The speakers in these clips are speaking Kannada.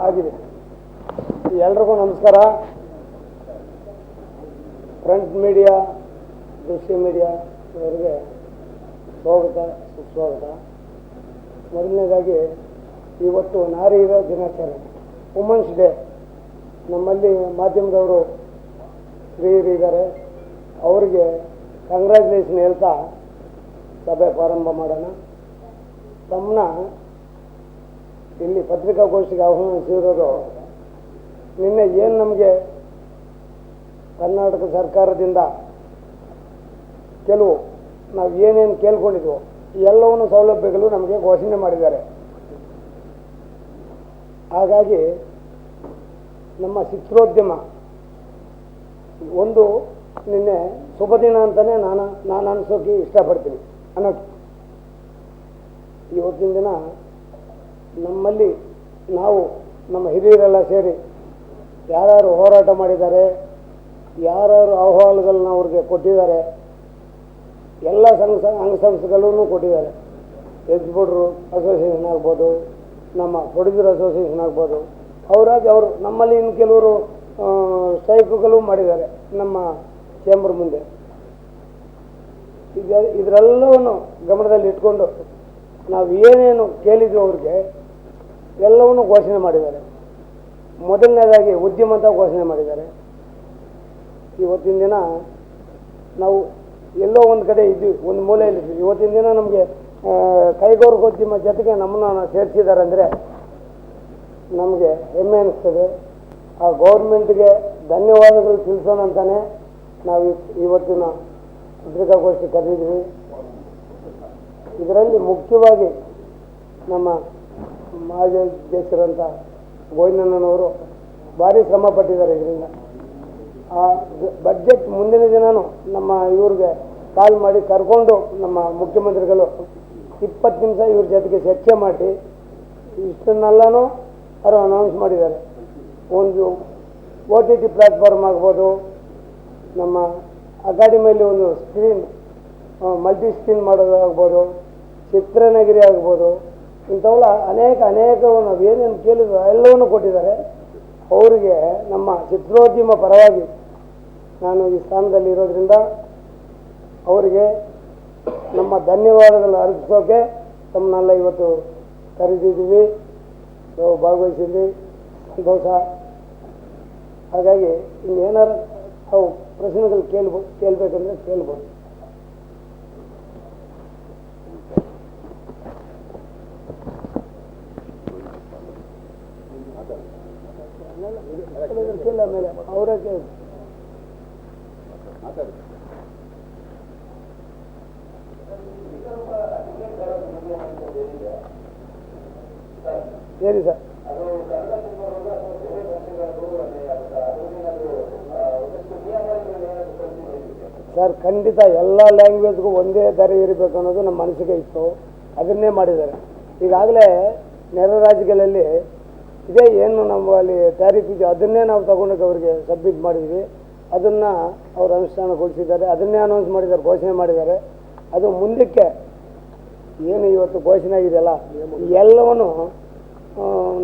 ಆಗಿದೆ. ಎಲ್ರಿಗೂ ನಮಸ್ಕಾರ. ಫ್ರಂಟ್ ಮೀಡಿಯಾ, ದೃಶ್ಯ ಮೀಡಿಯಾ ಇವರಿಗೆ ಸ್ವಾಗತ, ಸುಸ್ವಾಗತ. ಮೊದಲನೇದಾಗಿ ಇವತ್ತು ನಾರಿಯರ ದಿನಾಚರಣೆ, ವುಮೆನ್ಸ್ ಡೇ. ನಮ್ಮಲ್ಲಿ ಮಾಧ್ಯಮದವರು ಸ್ತ್ರೀಯರಿದ್ದಾರೆ, ಅವರಿಗೆ ಕಂಗ್ರ್ಯಾಚುಲೇಷನ್ ಹೇಳ್ತಾ ಸಭೆ ಪ್ರಾರಂಭ ಮಾಡೋಣ. ತಮ್ಮನ್ನ ಇಲ್ಲಿ ಪತ್ರಿಕಾಗೋಷ್ಠಿಗೆ ಆಹ್ವಾನಿಸಿರೋದು, ನಿನ್ನೆ ಏನು ನಮಗೆ ಕರ್ನಾಟಕ ಸರ್ಕಾರದಿಂದ ಕೆಲವು ನಾವು ಏನೇನು ಕೇಳ್ಕೊಂಡಿದ್ವು ಎಲ್ಲವನ್ನೂ ಸೌಲಭ್ಯಗಳು ನಮಗೆ ಘೋಷಣೆ ಮಾಡಿದ್ದಾರೆ. ಹಾಗಾಗಿ ನಮ್ಮ ಚಿತ್ರೋದ್ಯಮ ಒಂದು ನಿನ್ನೆ ಶುಭ ದಿನ ಅಂತಲೇ ನಾನು ಅನಿಸೋಕೆ ಇಷ್ಟಪಡ್ತೀನಿ. ಇವತ್ತಿನ ದಿನ ನಮ್ಮಲ್ಲಿ ನಾವು ನಮ್ಮ ಹಿರಿಯರೆಲ್ಲ ಸೇರಿ ಯಾರ್ಯಾರು ಹೋರಾಟ ಮಾಡಿದ್ದಾರೆ, ಯಾರ್ಯಾರು ಅಹವಾಲುಗಳನ್ನ ಅವ್ರಿಗೆ ಕೊಟ್ಟಿದ್ದಾರೆ, ಎಲ್ಲ ಅಂಗಸಂಸ್ಥೆಗಳೂ ಕೊಟ್ಟಿದ್ದಾರೆ. ಎಕ್ಸಿಬಿಟ್ರು ಅಸೋಸಿಯೇಷನ್ ಆಗ್ಬೋದು, ನಮ್ಮ ಪ್ರೊಡ್ಯೂಸರ್ ಅಸೋಸಿಯೇಷನ್ ಆಗ್ಬೋದು, ಅವರಾಗಿ ಅವರು ನಮ್ಮಲ್ಲಿ ಇನ್ನು ಕೆಲವರು ಸ್ಟ್ರೈಕುಗಳು ಮಾಡಿದ್ದಾರೆ ನಮ್ಮ ಚೇಂಬರ್ ಮುಂದೆ. ಈಗ ಇದರೆಲ್ಲವನ್ನು ಗಮನದಲ್ಲಿ ಇಟ್ಕೊಂಡು ನಾವು ಏನೇನು ಕೇಳಿದ್ವಿ ಅವ್ರಿಗೆ ಎಲ್ಲವನ್ನೂ ಘೋಷಣೆ ಮಾಡಿದ್ದಾರೆ. ಮೊದಲನೇದಾಗಿ ಉದ್ಯಮ ಅಂತ ಘೋಷಣೆ ಮಾಡಿದ್ದಾರೆ. ಇವತ್ತಿನ ದಿನ ನಾವು ಎಲ್ಲೋ ಒಂದು ಕಡೆ ಇದ್ವಿ, ಒಂದು ಮೂಲೆಯಲ್ಲಿದ್ವಿ. ಇವತ್ತಿನ ದಿನ ನಮಗೆ ಕೈಗಾರಿಕೋದ್ಯಮ ಜೊತೆಗೆ ನಮ್ಮನ್ನು ಸೇರಿಸಿದ್ದಾರೆ ಅಂದರೆ ನಮಗೆ ಹೆಮ್ಮೆ ಅನ್ನಿಸ್ತದೆ. ಆ ಗೌರ್ಮೆಂಟ್ಗೆ ಧನ್ಯವಾದಗಳು ತಿಳಿಸೋಣ ಅಂತಾನೆ ನಾವು ಇವತ್ತಿನ ಪತ್ರಿಕಾಗೋಷ್ಠಿ ಕರೆದಿದ್ವಿ. ಇದರಲ್ಲಿ ಮುಖ್ಯವಾಗಿ ನಮ್ಮ ಮಾಜಿ ಅಧ್ಯಕ್ಷರಂತ ಗೋವಿಂದಣ್ಣನವರು ಭಾರಿ ಶ್ರಮ ಪಟ್ಟಿದ್ದಾರೆ. ಇದರಿಂದ ಆ ಬಡ್ಜೆಟ್ ಮುಂದಿನ ದಿನವೂ ನಮ್ಮ ಇವ್ರಿಗೆ ಕಾಲ್ ಮಾಡಿ ಕರ್ಕೊಂಡು ನಮ್ಮ ಮುಖ್ಯಮಂತ್ರಿಗಳು 20 ನಿಮಿಷ ಇವ್ರ ಜೊತೆಗೆ ಚರ್ಚೆ ಮಾಡಿ ಇಷ್ಟನ್ನೆಲ್ಲನೂ ಅವರು ಅನೌನ್ಸ್ ಮಾಡಿದ್ದಾರೆ. ಒಂದು OTT ಪ್ಲಾಟ್ಫಾರ್ಮ್ ಆಗ್ಬೋದು, ನಮ್ಮ ಅಕಾಡೆಮಿಯಲ್ಲಿ ಒಂದು ಸ್ಕ್ರೀನ್ ಮಲ್ಟಿ ಸ್ಕ್ರೀನ್ ಮಾಡೋದು ಆಗ್ಬೋದು, ಚಿತ್ರನಗರಿ ಆಗ್ಬೋದು, ಇಂಥವೆಲ್ಲ ಅನೇಕ ನಾವು ಏನೇನು ಕೇಳಿದ್ರು ಎಲ್ಲವನ್ನೂ ಕೊಟ್ಟಿದ್ದಾರೆ. ಅವರಿಗೆ ನಮ್ಮ ಚಿತ್ರೋದ್ಯಮ ಪರವಾಗಿ ನಾನು ಈ ಸ್ಥಾನದಲ್ಲಿ ಇರೋದ್ರಿಂದ ಅವರಿಗೆ ನಮ್ಮ ಧನ್ಯವಾದಗಳನ್ನು ಅರ್ಪಿಸೋಕೆ ತಮ್ಮನ್ನೆಲ್ಲ ಇವತ್ತು ಕರೆದಿದ್ದೀವಿ, ಭಾಗವಹಿಸಿದ್ವಿ, ಸಂತೋಷ. ಹಾಗಾಗಿ ಇನ್ನೇನಾರು ಅವು ಪ್ರಶ್ನೆಗಳು ಕೇಳಬೇಕಂದ್ರೆ ಕೇಳ್ಬೋದು. ಕೇಳ ಮೇಲೆ ಅವರೇ ಕೇಳಿ ಹೇಳಿ ಸರ್. ಸರ್ ಖಂಡಿತ ಎಲ್ಲ ಲ್ಯಾಂಗ್ವೇಜ್ಗೂ ಒಂದೇ ದರ ಇರಬೇಕು ಅನ್ನೋದು ನಮ್ಮ ಮನಸ್ಸಿಗೆ ಇತ್ತು, ಅದನ್ನೇ ಮಾಡಿದ್ದಾರೆ. ಈಗಾಗಲೇ ನೆರೆ ರಾಜ್ಯಗಳಲ್ಲಿ ಇದೇ ಏನು ನಮ್ಮಲ್ಲಿ ಟ್ಯಾರಿಫ್ ಇದೆಯೋ ಅದನ್ನೇ ನಾವು ತಗೊಂಡೋಗಿ ಅವರಿಗೆ ಸಬ್ಮಿಟ್ ಮಾಡಿದ್ವಿ. ಅದನ್ನು ಅವರು ಅನುಷ್ಠಾನಗೊಳಿಸಿದ್ದಾರೆ, ಅದನ್ನೇ ಅನೌನ್ಸ್ ಮಾಡಿದ್ದಾರೆ, ಘೋಷಣೆ ಮಾಡಿದ್ದಾರೆ. ಅದು ಮುಂದಕ್ಕೆ ಏನು ಇವತ್ತು ಘೋಷಣೆ ಆಗಿದೆಯಲ್ಲ ಎಲ್ಲವನ್ನೂ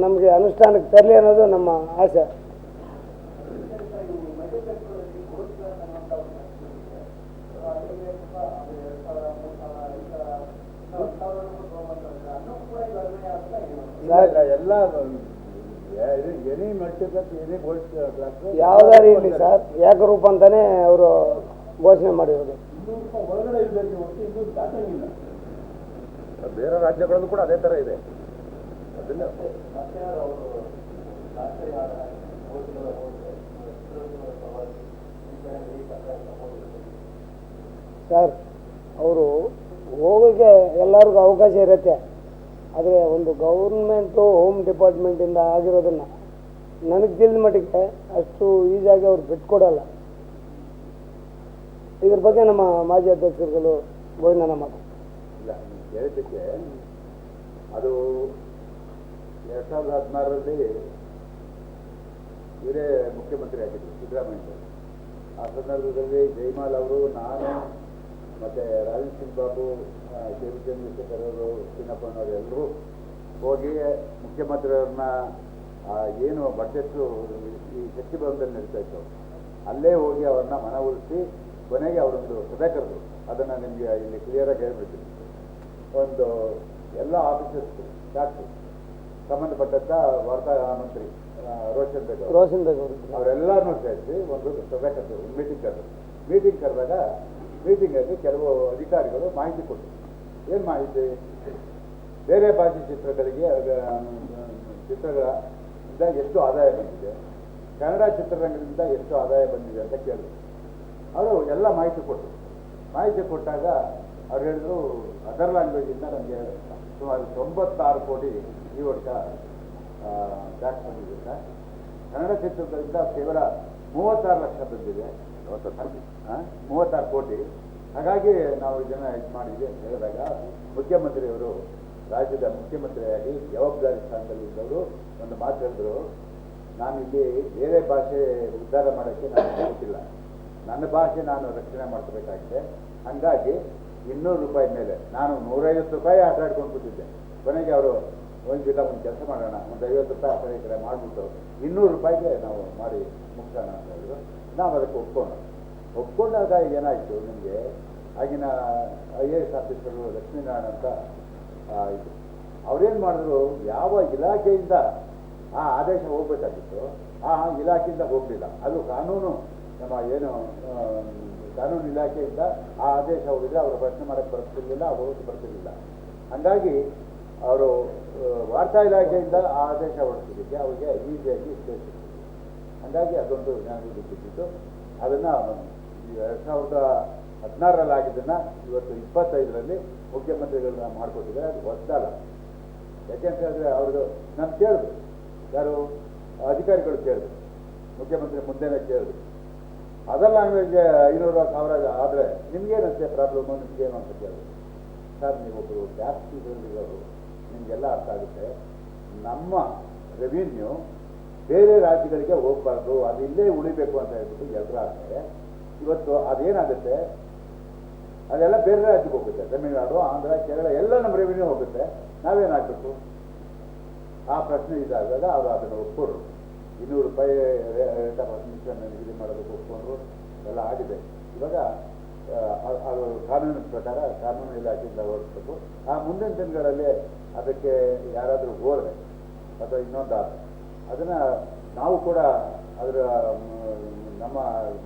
ನಮಗೆ ಅನುಷ್ಠಾನಕ್ಕೆ ತರಲಿ ಅನ್ನೋದು ನಮ್ಮ ಆಸೆ. ಯಾವ್ದಾರು ಇರಲಿ ಸರ್, ಏಕರೂಪ ಅಂತಾನೆ ಅವರು ಘೋಷಣೆ ಮಾಡಿರೋದು. ಬೇರೆ ರಾಜ್ಯಗಳಲ್ಲೂ ಕೂಡ ಅದೇ ಥರ ಇದೆ. ಅದನ್ನ ಸರ್ ಅವರು ಹೋಗೋಕ್ಕೆ ಎಲ್ಲರಿಗೂ ಅವಕಾಶ ಇರುತ್ತೆ, ಆದರೆ ಒಂದು ಗೌರ್ಮೆಂಟು ಹೋಮ್ ಡಿಪಾರ್ಟ್ಮೆಂಟಿಂದ ಆಗಿರೋದನ್ನು ನನಗೆ ತಿಳಿದ ಮಟ್ಟಿಗೆ ಅಷ್ಟು ಈಸಿಯಾಗಿ ಅವ್ರು ಬಿಟ್ಕೊಡಲ್ಲ. ಇದ್ರ ಬಗ್ಗೆ ನಮ್ಮ ಮಾಜಿ ಅಧ್ಯಕ್ಷರುಗಳು ಗೋವಿಂದಣ್ಣ ಮಾತು ಇಲ್ಲ ಹೇಳಿದ್ದಕ್ಕೆ ಅದು 2016ರಲ್ಲಿ ಇವರೇ ಮುಖ್ಯಮಂತ್ರಿ ಆಗಿದ್ದರು ಸಿದ್ದರಾಮಯ್ಯ. ಆ ಸಂದರ್ಭದಲ್ಲಿ ಜೈಮಾಲ್ ಅವರು, ನಾನು ಮತ್ತು ರಾಜೇಂದ್ರ ಸಿಂಗ್ ಬಾಬು, ಚಂದ್ರಶೇಖರ್ ಅವರು, ಚಿನ್ನಪ್ಪನವರು ಎಲ್ಲರೂ ಹೋಗಿ ಮುಖ್ಯಮಂತ್ರಿಯವ್ರನ್ನ ಏನು ಬಡ್ಜೆಟ್ಟು ಈ ಶಕ್ತಿ ಭವನದಲ್ಲಿ ನಡೀತಾ ಇತ್ತು ಅಲ್ಲೇ ಹೋಗಿ ಅವ್ರನ್ನ ಮನವೊಲಿಸಿ ಕೊನೆಗೆ ಅವರೊಂದು ಸಭೆ ಕರೆದು ಅದನ್ನು ನಿಮಗೆ ಇಲ್ಲಿ ಕ್ಲಿಯರಾಗಿ ಹೇಳ್ಬಿಡ್ತೀನಿ. ಒಂದು ಎಲ್ಲ ಆಫೀಸರ್ಸ್ ಡಾಕ್ಟ್ರು ಸಂಬಂಧಪಟ್ಟಂಥ ವಾರ್ತಾ ಮಂತ್ರಿ ರೋಷನ್ ಬೇಗ್ ಅವರೆಲ್ಲರನ್ನೂ ಸೇರಿಸಿ ಒಂದು ಸಭೆ ಕರೆದು ಮೀಟಿಂಗ್ ಕರೆದಾಗ ಮೀಟಿಂಗಲ್ಲಿ ಕೆಲವು ಅಧಿಕಾರಿಗಳು ಮಾಹಿತಿ ಕೊಟ್ಟರು. ಏನು ಮಾಹಿತಿ? ಬೇರೆ ಭಾಷೆ ಚಿತ್ರಗಳಿಂದ ಎಷ್ಟು ಆದಾಯ ಬಂದಿದೆ, ಕನ್ನಡ ಚಿತ್ರರಂಗದಿಂದ ಎಷ್ಟು ಆದಾಯ ಬಂದಿದೆ ಅಂತ ಕೇಳಿದ್ರು. ಅವರು ಎಲ್ಲ ಮಾಹಿತಿ ಕೊಟ್ಟರು. ಮಾಹಿತಿ ಕೊಟ್ಟಾಗ ಅವ್ರು ಹೇಳಿದ್ರು ಅದರ್ ಲ್ಯಾಂಗ್ವೇಜಿಂದ ನಮಗೆ ಸುಮಾರು 96 ಕೋಟಿ ಈ ವರ್ಷ ಟ್ಯಾಕ್ಸ್ ಬಂದಿದೆ ಸರ್. ಕನ್ನಡ ಚಿತ್ರದಿಂದ ಕೇವಲ 36 ಲಕ್ಷ ಬಂದಿದೆ, 36 ಕೋಟಿ. ಹಾಗಾಗಿ ನಾವು ಇದನ್ನು ಇದು ಮಾಡಿದ್ವಿ ಅಂತ ಹೇಳಿದಾಗ ಮುಖ್ಯಮಂತ್ರಿಯವರು, ರಾಜ್ಯದ ಮುಖ್ಯಮಂತ್ರಿಯಾಗಿ ಜವಾಬ್ದಾರಿ ಸ್ಥಾನದಲ್ಲಿದ್ದವರು ಒಂದು ಮಾತು ಹೇಳಿದ್ರು, ನಾನಿಲ್ಲಿ ಬೇರೆ ಭಾಷೆ ಉದ್ಧಾರ ಮಾಡೋಕ್ಕೆ ನನಗೆ ಗೊತ್ತಿಲ್ಲ, ನನ್ನ ಭಾಷೆ ನಾನು ರಕ್ಷಣೆ ಮಾಡ್ಕೋಬೇಕಾಗಿದೆ. ಹಾಗಾಗಿ 200 ರೂಪಾಯಿ ಮೇಲೆ ನಾನು 150 ರೂಪಾಯಿ ಆಟ ಆಡ್ಕೊಂಡು ಕೂತಿದ್ದೆ. ಕೊನೆಗೆ ಅವರು ಒಂದಿಲ್ಲ ಒಂದು ಕೆಲಸ ಮಾಡೋಣ, ಒಂದು 50 ರೂಪಾಯಿ ಆ ಕಡೆ ಈ ಕಡೆ ಮಾಡಿಬಿಟ್ಟು 200 ರೂಪಾಯಿಗೆ ನಾವು ಮಾಡಿ ಮುಗಿಸೋಣ ಅಂತ ಹೇಳಿದ್ರು. ನಾವು ಅದಕ್ಕೆ ಒಪ್ಕೊಂಡಾಗ ಏನಾಯಿತು, ನಿಮಗೆ ಆಗಿನ IAS ಆಫೀಸರು ಲಕ್ಷ್ಮೀನಾರಾಯಣ ಅಂತ ಇದು ಅವ್ರೇನು ಮಾಡಿದ್ರು, ಯಾವ ಇಲಾಖೆಯಿಂದ ಆ ಆದೇಶ ಹೋಗ್ಬೇಕಾಗಿತ್ತು ಆ ಇಲಾಖೆಯಿಂದ ಹೋಗಲಿಲ್ಲ. ಅದು ಕಾನೂನು ನಮ್ಮ ಏನು ಕಾನೂನು ಇಲಾಖೆಯಿಂದ ಆ ಆದೇಶ ಹೋಗಿದ್ರೆ ಅವರು ಪ್ರಶ್ನೆ ಮಾಡೋಕ್ಕೆ ಬರ್ತಿರ್ಲಿಲ್ಲ, ಅವರು ಬರ್ತಿರ್ಲಿಲ್ಲ. ಹಾಗಾಗಿ ಅವರು ವಾರ್ತಾ ಇಲಾಖೆಯಿಂದ ಆ ಆದೇಶ ಹೊರಡಿಸಿದ್ದಕ್ಕೆ ಅವರಿಗೆ ಈಸಿಯಾಗಿ ಸೇರಿಸಿದ್ರು. ಹಾಗಾಗಿ ಅದೊಂದು ಜ್ಞಾನದಲ್ಲಿ ಬಿದ್ದಿತ್ತು. ಅದನ್ನು 2016ರಲ್ಲಿ ಆಗಿದ್ದನ್ನು ಇವತ್ತು 25ರಲ್ಲಿ ಮುಖ್ಯಮಂತ್ರಿಗಳನ್ನ ಮಾಡಿಕೊಟ್ಟಿದ್ದಾರೆ. ಅದು ಹೊಸದಲ್ಲ. ಯಾಕೆಂತ ಹೇಳಿದ್ರೆ ಅವ್ರದ್ದು ನಾನು ಕೇಳಿದ್ರು, ಯಾರು ಅಧಿಕಾರಿಗಳು ಕೇಳಿದ್ರು, ಮುಖ್ಯಮಂತ್ರಿ ಮುಂದೆನೇ ಕೇಳಿದ್ರು, ಅದರ್ ಲ್ಯಾಂಗ್ವೇಜ್ 500,000 ಆದರೆ ನಿಮ್ಗೇನಂತೆ ಪ್ರಾಬ್ಲಮ್ಮು, ನಿಮ್ಗೇನು ಅಂತ ಕೇಳಿದ್ರು. ಸರ್, ನೀವೊಬ್ಬರು ಟ್ಯಾಕ್ಸ್ ಇದರಲ್ಲಿರೋರು, ನಿಮಗೆಲ್ಲ ಅರ್ಥ ಆಗುತ್ತೆ. ನಮ್ಮ ರೆವಿನ್ಯೂ ಬೇರೆ ರಾಜ್ಯಗಳಿಗೆ ಹೋಗಬಾರ್ದು, ಅದು ಇಲ್ಲೇ ಉಳಿಬೇಕು ಅಂತ ಹೇಳ್ಬಿಟ್ಟು ಎಲ್ಲರ ಆಸೆ. ಇವತ್ತು ಅದೇನಾಗುತ್ತೆ, ಅದೆಲ್ಲ ಬೇರೆ ರಾಜ್ಯಕ್ಕೆ ಹೋಗುತ್ತೆ. ತಮಿಳುನಾಡು, ಆಂಧ್ರ, ಕೇರಳ ಎಲ್ಲ ನಮ್ಮ ರೆವಿನ್ಯೂ ಹೋಗುತ್ತೆ. ನಾವೇನಾಗಬೇಕು? ಆ ಪ್ರಶ್ನೆ ಇದಾದಾಗ ಅವರು ಅದನ್ನು ಒಪ್ಕೊಂಡ್ರು. 200 ರೂಪಾಯಿ ರೇಟ್ ಆಫ್ ಅಡ್ಮಿಷನ್ ನಿಗದಿ ಮಾಡೋದಕ್ಕೆ ಒಪ್ಕೊಂಡ್ರು. ಎಲ್ಲ ಆಗಿದೆ. ಇವಾಗ ಅದು ಕಾನೂನಿನ ಪ್ರಕಾರ ಕಾನೂನು ಇಲಾಖೆಯಿಂದ ಹೊರಡಿಸ್ಬೇಕು. ಆ ಮುಂದಿನ ದಿನಗಳಲ್ಲಿ ಅದಕ್ಕೆ ಯಾರಾದರೂ ಹೋದರೆ ಅಥವಾ ಇನ್ನೊಂದಾದರೆ ಅದನ್ನು ನಾವು ಕೂಡ ಅದರ ನಮ್ಮ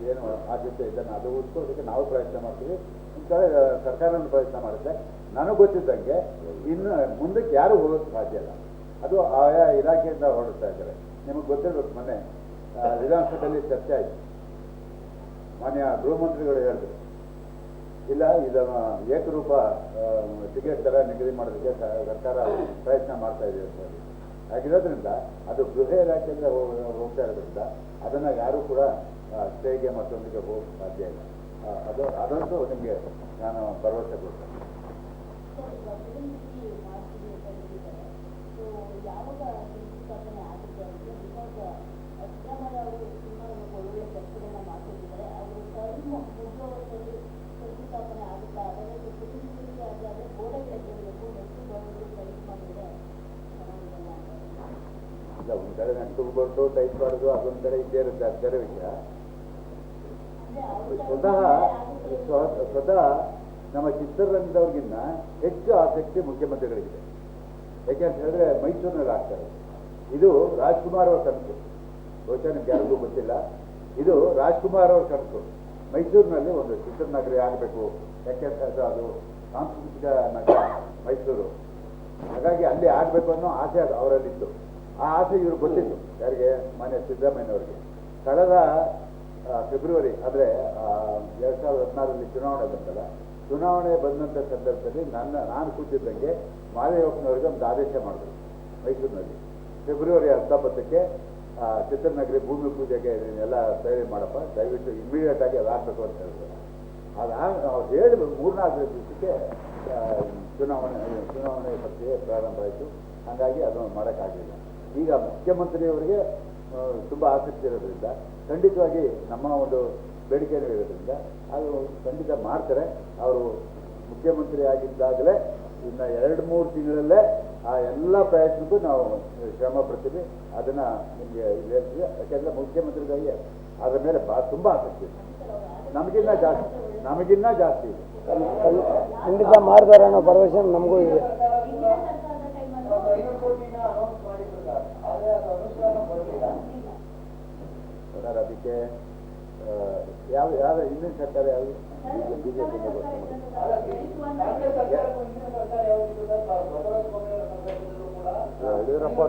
ಏನು ಆದ್ಯತೆ ಇದನ್ನು ಅದು ಉಳಿಸ್ಕೊಳ್ಳೋದಕ್ಕೆ ನಾವು ಪ್ರಯತ್ನ ಮಾಡ್ತೀವಿ. ಒಂದು ಕಡೆ ಸರ್ಕಾರವನ್ನು ಪ್ರಯತ್ನ ಮಾಡುತ್ತೆ. ನನಗೆ ಗೊತ್ತಿದ್ದಂಗೆ ಇನ್ನು ಮುಂದಕ್ಕೆ ಯಾರೂ ಹೋಗೋಕ್ಕೆ ಸಾಧ್ಯ ಇಲ್ಲ. ಅದು ಆಯಾ ಇಲಾಖೆಯಿಂದ ಹೊರಡ್ತಾ ಇದ್ದಾರೆ. ನಿಮಗೆ ಗೊತ್ತಿರಬೇಕು, ಮೊನ್ನೆ ವಿಧಾನಸಭೆಯಲ್ಲಿ ಚರ್ಚೆ ಆಯಿತು. ಮಾನ್ಯ ಗೃಹ ಮಂತ್ರಿಗಳು ಹೇಳಿದ್ರು, ಇಲ್ಲ ಇದನ್ನು ಏಕರೂಪ ಟಿಕೆಟ್ ದರ ನಿಗದಿ ಮಾಡೋದಕ್ಕೆ ಸರ್ಕಾರ ಪ್ರಯತ್ನ ಮಾಡ್ತಾ ಇದೆ ಅಂತ ಹೇಳಿ. ಹಾಗಿರೋದ್ರಿಂದ ಅದು ಗೃಹ ಇಲಾಖೆಯಿಂದ ಹೋಗ್ತಾ ಇರೋದ್ರಿಂದ ಅದನ್ನು ಯಾರೂ ಕೂಡ ಸ್ಟೇಗೆ ಮತ್ತೊಂದಿಗೆ ಹೋಗೋಕ್ಕೆ ಸಾಧ್ಯ ಇಲ್ಲ. ಅದಂತೂ ನಿಮಗೆ ನಾನು ಭರವಸೆ ಕೊಡ್ತೇನೆ. ಇಲ್ಲ, ಒಂದು ಕಡೆ ನೆಟ್ಟು ಬರ್ದು ಟೈಪ್ ಮಾಡೋದು ಅದೊಂದು ಕಡೆ ಇದ್ದೇ ಇರುತ್ತೆ, ಅದು ಬೇರೆ ವಿಷಯ. ಸ್ವತಃ ನಮ್ಮ ಚಿತ್ರರಂಗದವ್ರಿಗಿನ್ನ ಹೆಚ್ಚು ಆಸಕ್ತಿ ಮುಖ್ಯಮಂತ್ರಿಗಳಿಗಿದೆ. ಯಾಕೆಂತ ಹೇಳಿದ್ರೆ ಮೈಸೂರಿನಲ್ಲಿ ಆಗ್ತಾರೆ. ಇದು ರಾಜ್ಕುಮಾರ್ ಅವ್ರ ಕನಸು. ಬಹುಶಃ ನಿಮ್ಗೆ ಯಾರಿಗೂ ಗೊತ್ತಿಲ್ಲ, ಇದು ರಾಜ್ಕುಮಾರ್ ಅವ್ರ ಕನಸು. ಮೈಸೂರಿನಲ್ಲಿ ಒಂದು ಚಿತ್ರನಗರಿ ಆಗಬೇಕು. ಯಾಕೆಂತ ಹೇಳಿದ್ರೆ ಅದು ಸಾಂಸ್ಕೃತಿಕ ನಗರ ಮೈಸೂರು. ಹಾಗಾಗಿ ಅಲ್ಲಿ ಆಗಬೇಕು ಅನ್ನೋ ಆಸೆ ಅದು ಅವರಲ್ಲಿತ್ತು. ಆ ಆಸೆ ಇವ್ರು ಗೊತ್ತಿತ್ತು. ಯಾರಿಗೆ? ಮಾನ್ಯ ಸಿದ್ದರಾಮಯ್ಯನವರಿಗೆ. ಕಳೆದ ಫೆಬ್ರವರಿ ಅಂದರೆ 2016ರಲ್ಲಿ ಚುನಾವಣೆ ಬಂತಲ್ಲ, ಚುನಾವಣೆ ಬಂದಂಥ ಸಂದರ್ಭದಲ್ಲಿ ನಾನು ಕೂತಿದ್ದಂಗೆ ಮಾದೇವಪ್ಪನವರಿಗೆ ಒಂದು ಆದೇಶ ಮಾಡಿದ್ರು ಮೈಸೂರಿನಲ್ಲಿ. ಫೆಬ್ರವರಿ 19ಕ್ಕೆ ಚಿತ್ರನಗರಿ ಭೂಮಿ ಪೂಜೆಗೆ ನೀನೆಲ್ಲ ತಯಾರಿ ಮಾಡಪ್ಪ, ದಯವಿಟ್ಟು ಇಮಿಡಿಯೇಟಾಗಿ ಅದಾಗಬೇಕು ಅಂತ ಹೇಳಿದ್ರು. ಅವ್ರು ಹೇಳಿ 3-4 ದಿವಸಕ್ಕೆ ಚುನಾವಣೆ ಪ್ರಕ್ರಿಯೆ ಪ್ರಾರಂಭ ಆಯಿತು. ಹಾಗಾಗಿ ಅದನ್ನು ಮಾಡೋಕ್ಕಾಗಲಿಲ್ಲ. ಈಗ ಮುಖ್ಯಮಂತ್ರಿಯವರಿಗೆ ತುಂಬ ಆಸಕ್ತಿ ಇರೋದ್ರಿಂದ ಖಂಡಿತವಾಗಿ ನಮ್ಮ ಒಂದು ಬೇಡಿಕೆನೂ ಇರೋದ್ರಿಂದ ಅದು ಖಂಡಿತ ಮಾಡ್ತಾರೆ. ಅವರು ಮುಖ್ಯಮಂತ್ರಿ ಆಗಿದ್ದಾಗಲೇ ಇನ್ನು 2-3 ತಿಂಗಳಲ್ಲೇ ಆ ಎಲ್ಲ ಪ್ರಯತ್ನಕ್ಕೂ ನಾವು ಶ್ರಮ ಪಡ್ತೀವಿ. ಅದನ್ನು ನಿಮಗೆ ಹೇಳ್ತೀವಿ. ಯಾಕೆಂದರೆ ಮುಖ್ಯಮಂತ್ರಿಗಳಿಗೆ ಅದರ ಮೇಲೆ ತುಂಬ ಆಸಕ್ತಿ ಇದೆ. ನಮಗಿನ್ನ ಜಾಸ್ತಿ ಇದೆ. ಖಂಡಿತ ಮಾಡ್ತಾರೆ ಅನ್ನೋ ಭರವಸೆ ನಮಗೂ ಇದೆ. ಅದಕ್ಕೆ ಯಾವ ಹಿಂದಿನ ಸರ್ಕಾರ ಯಾವುದು ಬಿಜೆಪಿ ಯಡಿಯೂರಪ್ಪ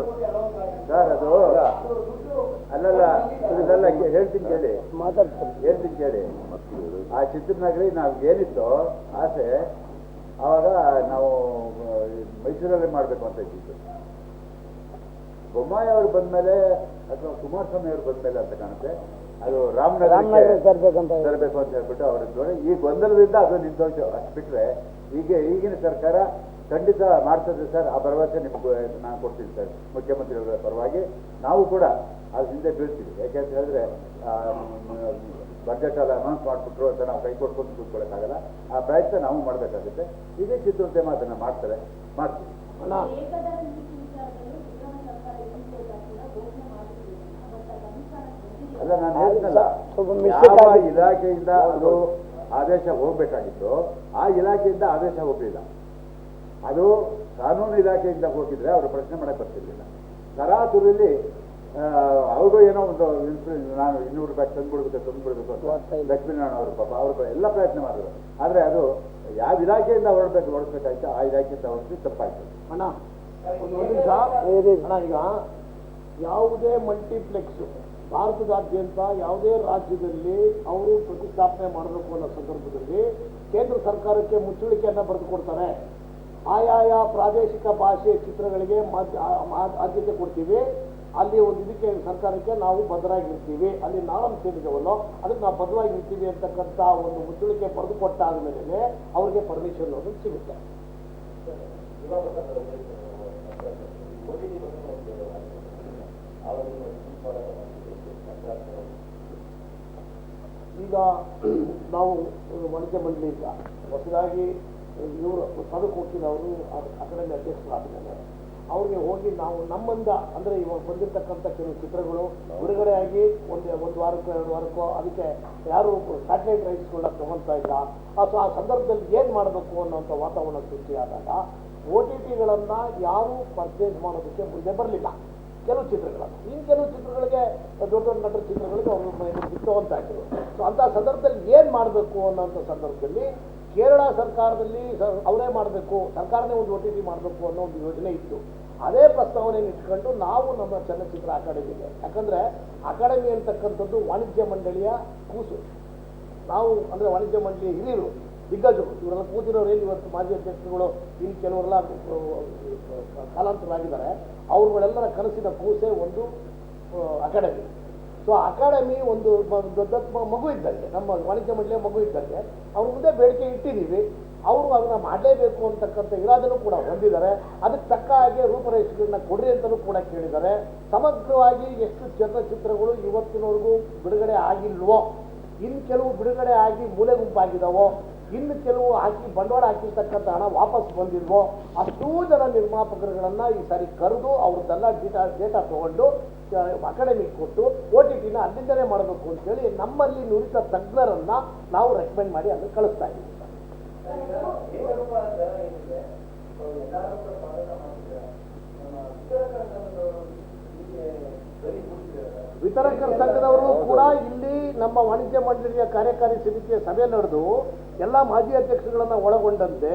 ಸರ್ ಅದು ಅಲ್ಲಲ್ಲ ಇದೆಲ್ಲ ಹೇಳ್ತೀನಿ ಕೇಳಿ ಹೇಳ್ತೀನಿ ಕೇಳಿ. ಆ ಚಿತ್ರನಗರಿ ನಾವು ಏನಿತ್ತೋ ಆಸೆ ಆವಾಗ ನಾವು ಮೈಸೂರಲ್ಲೇ ಮಾಡಬೇಕು ಅಂತ ಇದ್ದಿತ್ತು. ಬೊಮ್ಮಾಯಿ ಅವರು ಬಂದಮೇಲೆ ಅಥವಾ ಕುಮಾರಸ್ವಾಮಿ ಅವರು ಬಂದಮೇಲೆ ಅಂತ ಕಾಣುತ್ತೆ ಅದು ರಾಮನಗರ ತರಬೇಕು ಅಂತ ಹೇಳ್ಬಿಟ್ಟು ಅವ್ರಿಗೆ ಈ ಗೊಂದಲದಿಂದ ಅದು ನಿಂತೋಯ್ತು. ಅಷ್ಟು ಬಿಟ್ಟರೆ ಈಗಿನ ಸರ್ಕಾರ ಖಂಡಿತ ಮಾಡ್ತದೆ ಸರ್. ಆ ಭರವಸೆ ನಿಮಗೂ ನಾನು ಕೊಡ್ತೀನಿ ಸರ್. ಮುಖ್ಯಮಂತ್ರಿಗಳ ಪರವಾಗಿ ನಾವು ಕೂಡ ಅದ್ರ ಹಿಂದೆ ಬೀಳ್ತೀವಿ. ಯಾಕೆಂತ ಹೇಳಿದ್ರೆ ಬಜೆಟ್ ಎಲ್ಲ ಅನೌನ್ಸ್ ಮಾಡಿಬಿಟ್ರು ಅಂತ ನಾವು ಕೈ ಕೊಟ್ಕೊಂಡು ಕೂತ್ಕೊಳ್ಳೋಕ್ಕಾಗಲ್ಲ. ಆ ಪ್ರಯತ್ನ ನಾವು ಮಾಡಬೇಕಾಗುತ್ತೆ. ಇದೇ ಚಿತ್ರೋದ್ಯಮ ಅದನ್ನು ಮಾಡ್ತೀವಿ. ಅಲ್ಲ ನಾನು ಹೇಳಿದ್ನಲ್ಲ, ಯಾವ ಇಲಾಖೆಯಿಂದ ಅದು ಆದೇಶ ಹೋಗ್ಬೇಕಾಗಿತ್ತು ಆ ಇಲಾಖೆಯಿಂದ ಆದೇಶ ಹೋಗಲಿಲ್ಲ. ಅದು ಕಾನೂನು ಇಲಾಖೆಯಿಂದ ಹೋಗಿದ್ರೆ ಅವರು ಪ್ರಶ್ನೆ ಮಾಡಕ್ಕೆ ಬರ್ತಿರ್ಲಿಲ್ಲ. ತರಾತುರಿಯಲ್ಲಿ ಅವ್ರಿಗೂ ಏನೋ ಒಂದು ನಾನು 200 ರೂಪಾಯಿ ತಂದುಬಿಡ್ಬೇಕು ಅಂತ ಲಕ್ಷ್ಮೀನಾರಾಯಣ ಅವರು ಪಾಪ ಅವರು ಎಲ್ಲ ಪ್ರಯತ್ನ ಮಾಡಿದ್ರು. ಆದರೆ ಅದು ಯಾವ ಇಲಾಖೆಯಿಂದ ಹೊರಡ್ಬೇಕಾಯ್ತು ಆ ಇಲಾಖೆಯಿಂದ ಹೊರಡಿಸಿ ತಪ್ಪಾಯ್ತು. ಈಗ ಯಾವುದೇ ಮಲ್ಟಿಪ್ಲೆಕ್ಸ್ ಭಾರತದಾದ್ಯಂತ ಯಾವುದೇ ರಾಜ್ಯದಲ್ಲಿ ಅವರು ಪ್ರತಿಷ್ಠಾಪನೆ ಮಾಡಬೇಕು ಅನ್ನೋ ಸಂದರ್ಭದಲ್ಲಿ ಕೇಂದ್ರ ಸರ್ಕಾರಕ್ಕೆ ಮುಚ್ಚಳಿಕೆಯನ್ನು ಬರೆದು ಕೊಡ್ತಾರೆ. ಆಯಾಯ ಪ್ರಾದೇಶಿಕ ಭಾಷೆಯ ಚಿತ್ರಗಳಿಗೆ ಆದ್ಯತೆ ಕೊಡ್ತೀವಿ. ಅಲ್ಲಿ ಒಂದು ಇದಕ್ಕೆ ಸರ್ಕಾರಕ್ಕೆ ನಾವು ಬದ್ಧರಾಗಿರ್ತೀವಿ. ಅಲ್ಲಿ ನಾರ್ಮ್ಸ್ ಏನಿದಾವಲ್ಲೋ ಅದಕ್ಕೆ ನಾವು ಬದ್ಧವಾಗಿರ್ತೀವಿ ಅಂತಕ್ಕಂಥ ಒಂದು ಮುಚ್ಚಳಿಕೆ ಬರೆದು ಕೊಟ್ಟಾದ ಮೇಲೆ ಅವ್ರಿಗೆ ಪರ್ಮಿಷನ್ ಅನ್ನೋದು ಸಿಗುತ್ತೆ. ಈಗ ನಾವು ವಾಣಿಜ್ಯ ಮಂಡಳಿಯಿಂದ ಹೊಸದಾಗಿ ಇವರು ಸದಕ್ ವಕೀಲ್ ಅವರು ಅಕಾಡೆಮಿ ಅಧ್ಯಕ್ಷರಾದ ಮೇಲೆ ಅವ್ರಿಗೆ ಹೋಗಿ ನಾವು ನಮ್ಮಿಂದ ಅಂದರೆ ಇವಾಗ ಬಂದಿರತಕ್ಕಂಥ ಕೆಲವು ಚಿತ್ರಗಳು ಬಿಡುಗಡೆ ಆಗಿ ಒಂದು ವಾರಕ್ಕೋ 2 ವಾರಕ್ಕೋ ಅದಕ್ಕೆ ಯಾರು ಸ್ಯಾಟಲೈಟ್ ರೈಟ್ಸ್ಗಳನ್ನ ತಗೊಳ್ತಾ ಇಲ್ಲ. ಆ ಸಂದರ್ಭದಲ್ಲಿ ಏನು ಮಾಡಬೇಕು ಅನ್ನೋಂಥ ವಾತಾವರಣ ಸೃಷ್ಟಿಯಾದಾಗ OTTಗಳನ್ನು ಯಾರೂ ಪರ್ಚೇಸ್ ಮಾಡೋದಕ್ಕೆ ಮುಂದೆ ಬರಲಿಲ್ಲ. ಕೆಲವು ಚಿತ್ರಗಳನ್ನು ಕೆಲವು ಚಿತ್ರಗಳಿಗೆ ದೊಡ್ಡ ನಟರ ಚಿತ್ರಗಳಿಗೆ ಅವರು ಬಿಟ್ಟು ಅಂತ ಇದ್ರು. ಸೊ ಅಂಥ ಸಂದರ್ಭದಲ್ಲಿ ಏನು ಮಾಡಬೇಕು ಅನ್ನೋಂಥ ಸಂದರ್ಭದಲ್ಲಿ ಕೇರಳ ಸರ್ಕಾರದಲ್ಲಿ ಅವರೇ ಮಾಡಬೇಕು, ಸರ್ಕಾರನೇ ಒಂದು OTT ಮಾಡಬೇಕು ಅನ್ನೋ ಒಂದು ಯೋಜನೆ ಇತ್ತು. ಅದೇ ಪ್ರಸ್ತಾವನೆಯನ್ನು ಇಟ್ಕೊಂಡು ನಾವು ನಮ್ಮ ಚಲನಚಿತ್ರ ಅಕಾಡೆಮಿಗೆ, ಯಾಕಂದರೆ ಅಕಾಡೆಮಿ ಅಂತಕ್ಕಂಥದ್ದು ವಾಣಿಜ್ಯ ಮಂಡಳಿಯ ಕೂಸು. ನಾವು ಅಂದರೆ ವಾಣಿಜ್ಯ ಮಂಡಳಿಯ ಹಿರಿಯರು ದಿಗ್ಗಜರು ಇವರೆಲ್ಲ ಕೂತಿರೋರು ಏನು ಇವತ್ತು ಮಾಜಿ ಅಧ್ಯಕ್ಷರುಗಳು ಇನ್ನು ಕೆಲವರೆಲ್ಲ ಕಾಲಾಂತರರಾಗಿದ್ದಾರೆ. ಅವ್ರುಗಳೆಲ್ಲರ ಕನಸಿನ ಕೂಸೆ ಒಂದು ಅಕಾಡೆಮಿ. ಸೊ ಅಕಾಡೆಮಿ ಒಂದು ದೊಡ್ಡ ಮಗು ಇದ್ದಂಗೆ, ನಮ್ಮ ವಾಣಿಜ್ಯ ಮಂಡಳಿಯ ಮಗು ಇದ್ದಂಗೆ ಅವ್ರ ಮುಂದೆ ಬೇಡಿಕೆ ಇಟ್ಟಿದ್ದೀವಿ. ಅವರು ಅದನ್ನು ಮಾಡಲೇಬೇಕು ಅಂತಕ್ಕಂಥ ಇರಾದನ್ನು ಕೂಡ ಹೊಂದಿದ್ದಾರೆ. ಅದಕ್ಕೆ ತಕ್ಕ ಹಾಗೆ ರೂಪರೇಷೆಗಳನ್ನ ಕೊಡ್ರಿ ಅಂತಲೂ ಕೂಡ ಕೇಳಿದ್ದಾರೆ. ಸಮಗ್ರವಾಗಿ ಎಷ್ಟು ಚಲನಚಿತ್ರಗಳು ಇವತ್ತಿನವರೆಗೂ ಬಿಡುಗಡೆ ಆಗಿಲ್ವೋ, ಇನ್ನು ಕೆಲವು ಬಿಡುಗಡೆ ಆಗಿ ಮೂಲೆ ಗುಂಪಾಗಿದ್ದಾವೋ, ಇನ್ನು ಕೆಲವು ಬಂಡವಾಳ ಹಾಕಿರ್ತಕ್ಕಂಥ ಹಣ ವಾಪಸ್ ಬಂದಿಲ್ವೋ, ಅಷ್ಟೂ ಜನ ನಿರ್ಮಾಪಕರುಗಳನ್ನು ಈ ಸಾರಿ ಕರೆದು ಅವ್ರದ್ದೆಲ್ಲ ಡೇಟಾ ತೊಗೊಂಡು ಅಕಾಡೆಮಿಗೆ ಕೊಟ್ಟು OTTನ ಅಲ್ಲಿಂದಲೇ ಮಾಡಬೇಕು ಅಂತೇಳಿ ನಮ್ಮಲ್ಲಿ ನುರಿತ ತಜ್ಞರನ್ನು ನಾವು ರೆಕಮೆಂಡ್ ಮಾಡಿ ಅದನ್ನು ಕಳಿಸ್ತಾ ಇದ್ದೀವಿ. ವಿತರಕರ ಸಂಘದವರು ಕೂಡ ಇಲ್ಲಿ ನಮ್ಮ ವಾಣಿಜ್ಯ ಮಂಡಳಿಯ ಕಾರ್ಯಕಾರಿ ಸಮಿತಿಯ ಸಭೆ ನಡೆದು ಎಲ್ಲ ಮಾಜಿ ಅಧ್ಯಕ್ಷರುಗಳನ್ನು ಒಳಗೊಂಡಂತೆ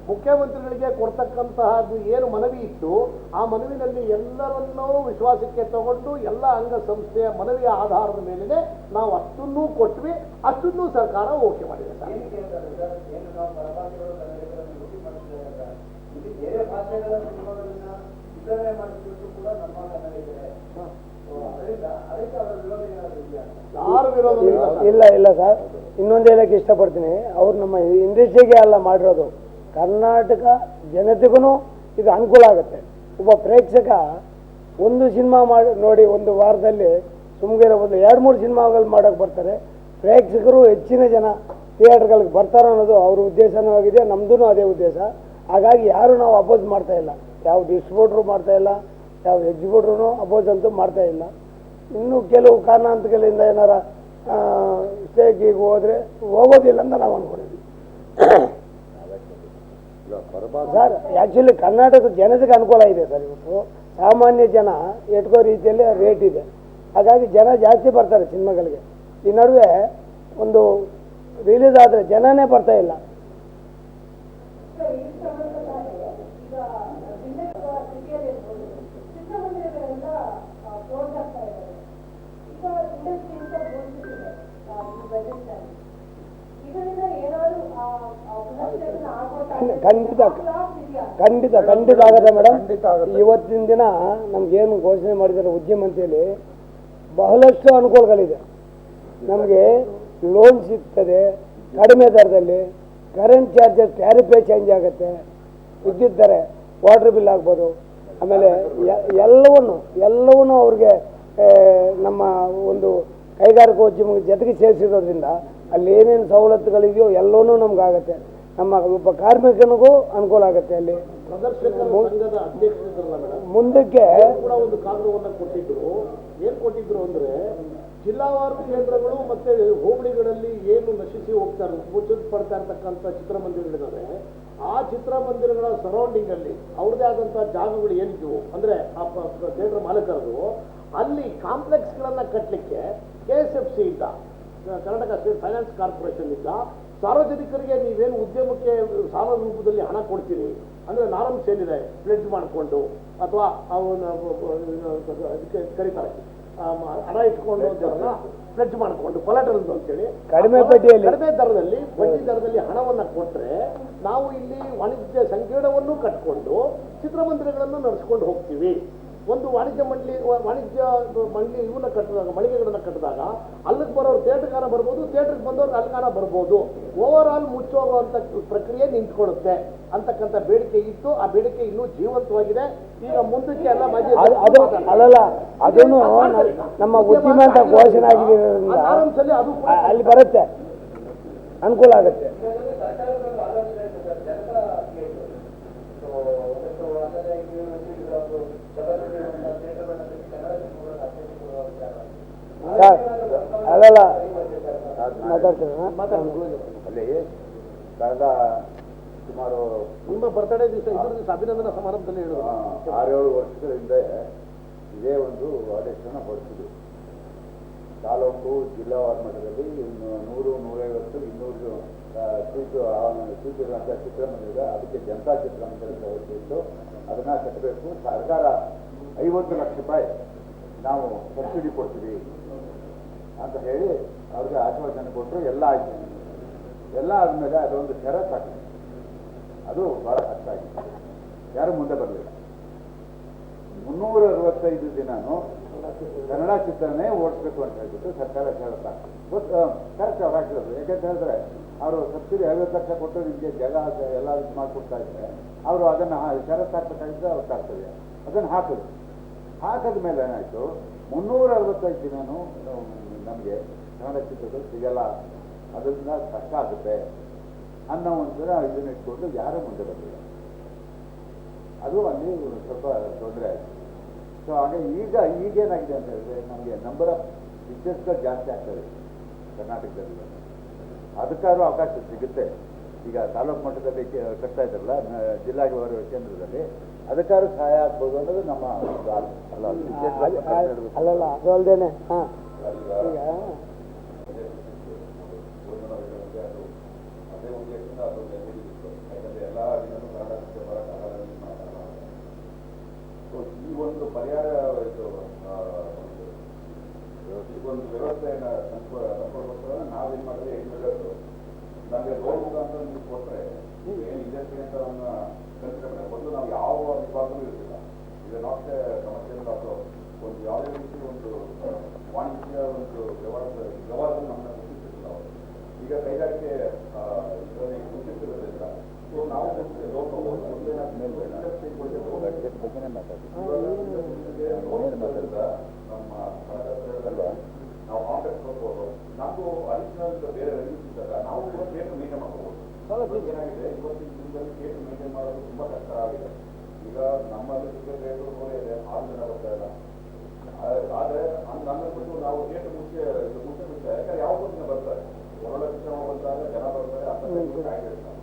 ಮುಖ್ಯಮಂತ್ರಿಗಳಿಗೆ ಕೊಡ್ತಕ್ಕಂತಹದ್ದು ಏನು ಮನವಿ ಇತ್ತು ಆ ಮನವಿನಲ್ಲಿ ಎಲ್ಲರನ್ನೂ ವಿಶ್ವಾಸಕ್ಕೆ ತಗೊಂಡು ಎಲ್ಲ ಅಂಗಸಂಸ್ಥೆಯ ಮನವಿಯ ಆಧಾರದ ಮೇಲೆ ನಾವು ಅಷ್ಟನ್ನೂ ಕೊಟ್ವಿ. ಅಷ್ಟನ್ನೂ ಸರ್ಕಾರ ಓಕೆ ಮಾಡಿದೆ ಸರ್. ಇಲ್ಲ ಸರ್, ಇನ್ನೊಂದು ಹೇಳಕ್ಕೆ ಇಷ್ಟಪಡ್ತೀನಿ. ಅವ್ರು ನಮ್ಮ ಇಂಡಸ್ಟ್ರಿಗೆ ಅಲ್ಲ ಮಾಡಿರೋದು, ಕರ್ನಾಟಕ ಜನತೆಗೂ ಇದು ಅನುಕೂಲ ಆಗುತ್ತೆ. ಒಬ್ಬ ಪ್ರೇಕ್ಷಕ ಒಂದು ಸಿನಿಮಾ ನೋಡಿ ಒಂದು ವಾರದಲ್ಲಿ ಸುಮ್ಮನೆ ಒಂದು 2-3 ಸಿನಿಮಾಗಳು ಮಾಡೋಕ್ಕೆ ಬರ್ತಾರೆ. ಪ್ರೇಕ್ಷಕರು ಹೆಚ್ಚಿನ ಜನ ಥಿಯೇಟರ್ಗಳಿಗೆ ಬರ್ತಾರೆ ಅನ್ನೋದು ಅವ್ರ ಉದ್ದೇಶನೂ ಆಗಿದೆ, ನಮ್ಮದೂ ಅದೇ ಉದ್ದೇಶ. ಹಾಗಾಗಿ ಯಾರು ನಾವು ಅಪೋಸ್ ಮಾಡ್ತಾ ಇಲ್ಲ. ಯಾವ ಡಿಸ್ಟ್ರಿಬ್ಯೂಟ್ರು ಮಾಡ್ತಾಯಿಲ್ಲ, ಯಾವ ಎಕ್ಸಿಬ್ಯೂಟ್ರೂ ಅಪೋಸ್ ಅಂತೂ ಮಾಡ್ತಾಯಿಲ್ಲ. ಇನ್ನೂ ಕೆಲವು ಕಾರಣಾಂತರಗಳಿಂದ ಏನಾರ ಸ್ಟೇಕಿಗೆ ಹೋದರೆ ಹೋಗೋದಿಲ್ಲ ಅಂತ ನಾವು ಅಂದ್ಕೊಂಡಿದ್ವಿ. ಸರ್ ಆ್ಯಕ್ಚುಲಿ ಕರ್ನಾಟಕದ ಜನತೆಗೆ ಅನುಕೂಲ ಇದೆ ಸರ್. ಇವತ್ತು ಸಾಮಾನ್ಯ ಜನ ಎಟ್ಕೋ ರೀತಿಯಲ್ಲಿ ರೇಟ್ ಇದೆ, ಹಾಗಾಗಿ ಜನ ಜಾಸ್ತಿ ಬರ್ತಾರೆ ಸಿನಿಮಾಗಳಿಗೆ. ಈ ನಡುವೆ ಒಂದು ರಿಲೀಸ್ ಆದರೆ ಜನನೇ ಬರ್ತಾ ಇಲ್ಲ. ಖಂಡಿತ ಖಂಡಿತ ಖಂಡಿತ ಆಗುತ್ತೆ ಮೇಡಮ್. ಇವತ್ತಿನ ದಿನ ನಮಗೇನು ಘೋಷಣೆ ಮಾಡಿದ್ದಾರೆ ಉದ್ಯಮಂತಿಯಲ್ಲಿ ಬಹಳಷ್ಟು ಅನುಕೂಲಗಳಿದೆ. ನಮಗೆ ಲೋನ್ ಸಿಗ್ತದೆ ಕಡಿಮೆ ದರದಲ್ಲಿ, ಕರೆಂಟ್ ಚಾರ್ಜಸ್ ಟ್ಯಾರಿಫೇ ಚೇಂಜ್ ಆಗುತ್ತೆ, ವಿದ್ಯುತ್ ದರ, ವಾಟರ್ ಬಿಲ್ ಆಗ್ಬೋದು, ಆಮೇಲೆ ಎಲ್ಲವನ್ನೂ ಅವ್ರಿಗೆ ನಮ್ಮ ಒಂದು ಕೈಗಾರಿಕೋದ್ಯಮ ಜೊತೆಗೆ ಸೇರಿಸಿರೋದ್ರಿಂದ ಅಲ್ಲಿ ಏನೇನು ಸವಲತ್ತುಗಳಿದೆಯೋ ಎಲ್ಲವೂ ನಮಗಾಗತ್ತೆ. ನಮ್ಮ ಒಬ್ಬ ಕಾರ್ಮಿಕನಿಗೂ ಅನುಕೂಲ ಆಗುತ್ತೆ. ಅಲ್ಲಿ ಮುಂದಕ್ಕೆ ಕೂಡ ಒಂದು ಕಾಗದವನ್ನು ಕೊಟ್ಟಿದ್ರು. ಏನು ಕೊಟ್ಟಿದ್ರು ಅಂದರೆ ಜಿಲ್ಲಾವಾರು ಕೇಂದ್ರಗಳು ಮತ್ತು ಹೋಬಳಿಗಳಲ್ಲಿ ಏನು ನಶಿಸಿ ಹೋಗ್ತಾರೆ, ಮುಚ್ಚು ಪಡ್ತಾ ಇರ್ತಕ್ಕಂಥ ಚಿತ್ರಮಂದಿರಗಳಿದ್ದಾವೆ, ಆ ಚಿತ್ರಮಂದಿರಗಳ ಸರೌಂಡಿಂಗಲ್ಲಿ ಅವ್ರದ್ದೇ ಆದಂಥ ಜಾಗಗಳು ಏನಿದ್ವು ಅಂದರೆ ಆ ಥಿಯೇಟರ್ ಮಾಲೀಕರದು, ಅಲ್ಲಿ ಕಾಂಪ್ಲೆಕ್ಸ್ಗಳನ್ನು ಕಟ್ಟಲಿಕ್ಕೆ KSFC ಇಂದ, ಕರ್ನಾಟಕ ಸ್ಟೇಟ್ ಫೈನಾನ್ಸ್ ಕಾರ್ಪೊರೇಷನ್ ಇಂದ ಸಾರ್ವಜನಿಕರಿಗೆ ನೀವೇನು ಉದ್ಯಮಕ್ಕೆ ಸಾಲ ರೂಪದಲ್ಲಿ ಹಣ ಕೊಡ್ತೀರಿ ಅಂದರೆ ನಾರ್ಮ್ಸ್ ಏನಿದೆ ಪ್ಲೆಡ್ಜ್ ಮಾಡಿಕೊಂಡು ಅಥವಾ ಅದಕ್ಕೆ ಕರೀತಾರೆ ಹಣ ಇಟ್ಕೊಂಡು ಅಂತಾರಲ್ಲ, ಪ್ಲೆಡ್ಜ್ ಮಾಡಿಕೊಂಡು ಕೊಲಾಟರಲ್ ಅಂತೇಳಿ ಕಡಿಮೆ ದರದಲ್ಲಿ ಬಡ್ಡಿ ದರದಲ್ಲಿ ಹಣವನ್ನು ಕೊಟ್ಟರೆ ನಾವು ಇಲ್ಲಿ ವಾಣಿಜ್ಯ ಸಂಕೀರ್ಣವನ್ನು ಕಟ್ಕೊಂಡು ಚಿತ್ರಮಂದಿರಗಳನ್ನು ನಡೆಸ್ಕೊಂಡು ಹೋಗ್ತೀವಿ. ಒಂದು ವಾಣಿಜ್ಯ ಮಂಡಳಿ ಇವನ್ನ ಕಟ್ಟಿದಾಗ, ಮಳಿಗೆಗಳನ್ನು ಕಟ್ಟಿದಾಗ ಅಲ್ಲಿಗೆ ಬರೋರು ಥಿಯೇಟರ್ಗಾರ ಬರ್ಬೋದು, ಥಿಯೇಟರ್ಗೆ ಬಂದವ್ರಿಗೆ ಅಲ್ಲಿಗಾರ ಬರ್ಬೋದು. ಓವರ್ ಆಲ್ ಮುಚ್ಚೋಗುವಂಥ ಪ್ರಕ್ರಿಯೆ ನಿಂತ್ಕೊಳ್ಳುತ್ತೆ ಅಂತಕ್ಕಂಥ ಬೇಡಿಕೆ ಇತ್ತು. ಆ ಬೇಡಿಕೆ ಇನ್ನೂ ಜೀವಂತವಾಗಿದೆ. ಈಗ ಮುಂದಕ್ಕೆ ಎಲ್ಲ ಅಲ್ಲಲ್ಲ, ಅದನ್ನು ನಮ್ಮ ಉದ್ಯಮ ಅಂತ ಘೋಷಣೆ ಆಗಿರೋದ್ರಿಂದ ಅಲ್ಲಿ ಬರುತ್ತೆ, ಅನುಕೂಲ ಆಗುತ್ತೆ. ಸರ್ ಅಲ್ಲಲ್ಲ ಅಲ್ಲಿ ಕಳೆದ ಸುಮಾರು ನಿಮ್ಮ ಬರ್ತಡೇ ದಿವಸ ಅಭಿನಂದನಾ ಸಮಾರಂಭದಲ್ಲಿ ಹೇಳಿದ್ರು 6-7 ವರ್ಷಗಳ ಹಿಂದೆ ಇದೇ ಒಂದು ಆದೇಶನ ಹೊರಡಿಸಿದ್ರು. ತಾಲೂಕು ಜಿಲ್ಲಾವಾರ ಮಟ್ಟದಲ್ಲಿ 100, 150, 200 ಸೀಟುಗಳಂತ ಚಿತ್ರಮಂದಿರ, ಅದಕ್ಕೆ ಜನತಾ ಚಿತ್ರಮಂದಿರ ಹೊರಟಿತ್ತು. ಅದನ್ನು ಕಟ್ಟಬೇಕು. ಸರ್ಕಾರ 50 ಲಕ್ಷ ರೂಪಾಯಿ ನಾವು ಸಬ್ಸಿಡಿ ಕೊಡ್ತೀವಿ ಅಂತ ಹೇಳಿ ಅವ್ರಿಗೆ ಆಶ್ವಾಸನೆ ಕೊಟ್ಟರು. ಎಲ್ಲ ಆಯ್ತು. ಎಲ್ಲ ಆದಮೇಲೆ ಅದೊಂದು ಷರತ್ತು ಹಾಕಿದೆ. ಅದು ಭಾಳ ಕಷ್ಟ ಆಗಿತ್ತು. ಯಾರು ಮುಂದೆ ಬರಲಿಲ್ಲ. 365 ದಿನನೂ ಕನ್ನಡ ಚಿತ್ರನೇ ಓಡಿಸ್ಬೇಕು ಅಂತ ಹೇಳ್ಬಿಟ್ಟು ಸರ್ಕಾರ ಷರತ್ತು ಹಾಕ್ತದೆ. ಕರೆಕ್ಟ್ ಅವ್ರು ಹಾಕಿರೋದು. ಯಾಕೆಂತ ಹೇಳಿದ್ರೆ ಅವರು ಸಬ್ಸಿಡಿ 50 ಲಕ್ಷ ಕೊಟ್ಟು ನಿಮಗೆ ಜಾಗ ಎಲ್ಲ ಇದು ಮಾಡಿಕೊಡ್ತಾ ಇದ್ದಾರೆ. ಅವರು ಅದನ್ನು ಷರತ್ತು ಹಾಕಬೇಕಾಗಿದ್ದರೆ ಅವ್ರು ಕರ್ತವ್ಯ. ಅದನ್ನು ಹಾಕಿದ ಮೇಲೆ ಏನಾಯಿತು, 365 ದಿನನೂ ನಮಗೆ ಕನ್ನಡ ಚಿತ್ರಗಳು ಸಿಗಲ್ಲ, ಅದರಿಂದ ಕಷ್ಟ ಆಗುತ್ತೆ ಅನ್ನೋ ಒಂಥರ ಇದನ್ನ ಇಟ್ಕೊಂಡು ಯಾರೂ ಮುಂದೆ ಬರಲಿಲ್ಲ. ಅದು ಅಲ್ಲಿ ಸ್ವಲ್ಪ ತೊಂದರೆ ಆಯಿತು. ಸೊ ಹಾಗೆ ಈಗೇನಾಗಿದೆ ಅಂತ ಹೇಳಿದ್ರೆ ನಮಗೆ ನಂಬರ್ ಆಫ್ ಪಿಕ್ಚರ್ಸ್ಗಳು ಜಾಸ್ತಿ ಆಗ್ತದೆ ಕರ್ನಾಟಕದಲ್ಲಿ. ಅದಕ್ಕಾದ್ರೂ ಅವಕಾಶ ಸಿಗುತ್ತೆ. ಈಗ ತಾಲೂಕು ಮಟ್ಟದಲ್ಲಿ ಕಟ್ತಾ ಇದ್ದಾರಲ್ಲ, ಜಿಲ್ಲಾ ಕೇಂದ್ರದಲ್ಲಿ, ಅದಕ್ಕಾದ್ರೂ ಸಹಾಯ ಆಗ್ಬೋದು ಅನ್ನೋದು ನಮ್ಮ ಅಲ್ಲಲ್ಲ. ಅದು ಅಲ್ಲದೇನೆ ಈಗ ಈ ಒಂದು ಪರಿಹಾರ ಈ ಒಂದು ವ್ಯವಸ್ಥೆಯನ್ನು ತಂದ್ಕೊಡ್ಬೇಕಂದ್ರೆ ನಾವೇನು ಮಾಡಿದ್ರೆ ಹೆಣ್ಮಗಳು ನಮಗೆ ರೋಡ್ ಮುಖಾಂತರ ನೀವು ಕೊಟ್ಟರೆ ಏನು ಇಂಡಸ್ಟ್ರಿ ಅಂತ ಕನ್ಸಿಡರ್ ಮಾಡಿ ಒಂದು ನಾವು ಯಾವ ವಿಭಾಗವೂ ಇರಲಿಲ್ಲ. ಈಗ ನಾಟ್ ಕಮರ್ಷಿಯಲ್ ಅಥವಾ ಒಂದು ಯಾವುದೇ ರೀತಿ ಒಂದು ವಾಣಿಜ್ಯ ಒಂದು ವ್ಯವಹಾರದಲ್ಲಿ ನಮ್ಮನ್ನ ಗುರುತಿಸಿರಲಿಲ್ಲ ಅವರು. ಈಗ ಕೈಗಾರಿಕೆ ಇದರಲ್ಲಿ ಗುರುತಿಸಿರೋದ್ರಿಂದ ಸೊ ನಾವು ನಮ್ಮ ನಾವು ಕಾಂಟ್ಯಾಕ್ಟ್ ಕೊಡ್ಬೋದು. ನಾವು ಅಡಿಷನಲ್ ಬೇರೆ ರೆವಿನ್ಯೂಸ್ ಇದ್ದಾಗ ನಾವು ಕೂಡ ಥಿಯೇಟರ್ ಮೇಂಟೈನ್ ಮಾಡ್ಕೋಬೋದು. ಏನಾಗಿದೆ, ಇವತ್ತಿನ ದಿನದಲ್ಲಿ ಥಿಯೇಟರ್ ಮೇಂಟೈನ್ ಮಾಡೋದು ತುಂಬ ಕಷ್ಟ ಆಗಿದೆ. ಈಗ ನಮ್ಮಲ್ಲಿ ಟಿಕೆಟ್ ರೇಟು 100 ಇದೆ, 6 ಜನ ಬರ್ತಾ ಇಲ್ಲ. ಆದರೆ ನನ್ನ ಬಿಟ್ಟು ನಾವು ಗೇಟ್ ಮುಚ್ಚಿ ಬಿಡ್ತಾರೆ. ಯಾಕಂದ್ರೆ ಯಾವುದೋ ದಿನ ಬರ್ತಾರೆ, ಹೊರಳ ಶಿಕ್ಷಣ ಬಂದಾಗ ಜನ ಬರ್ತಾರೆ, ಅಂತ ಕಾಯ್ದಿರ್ತಾರೆ.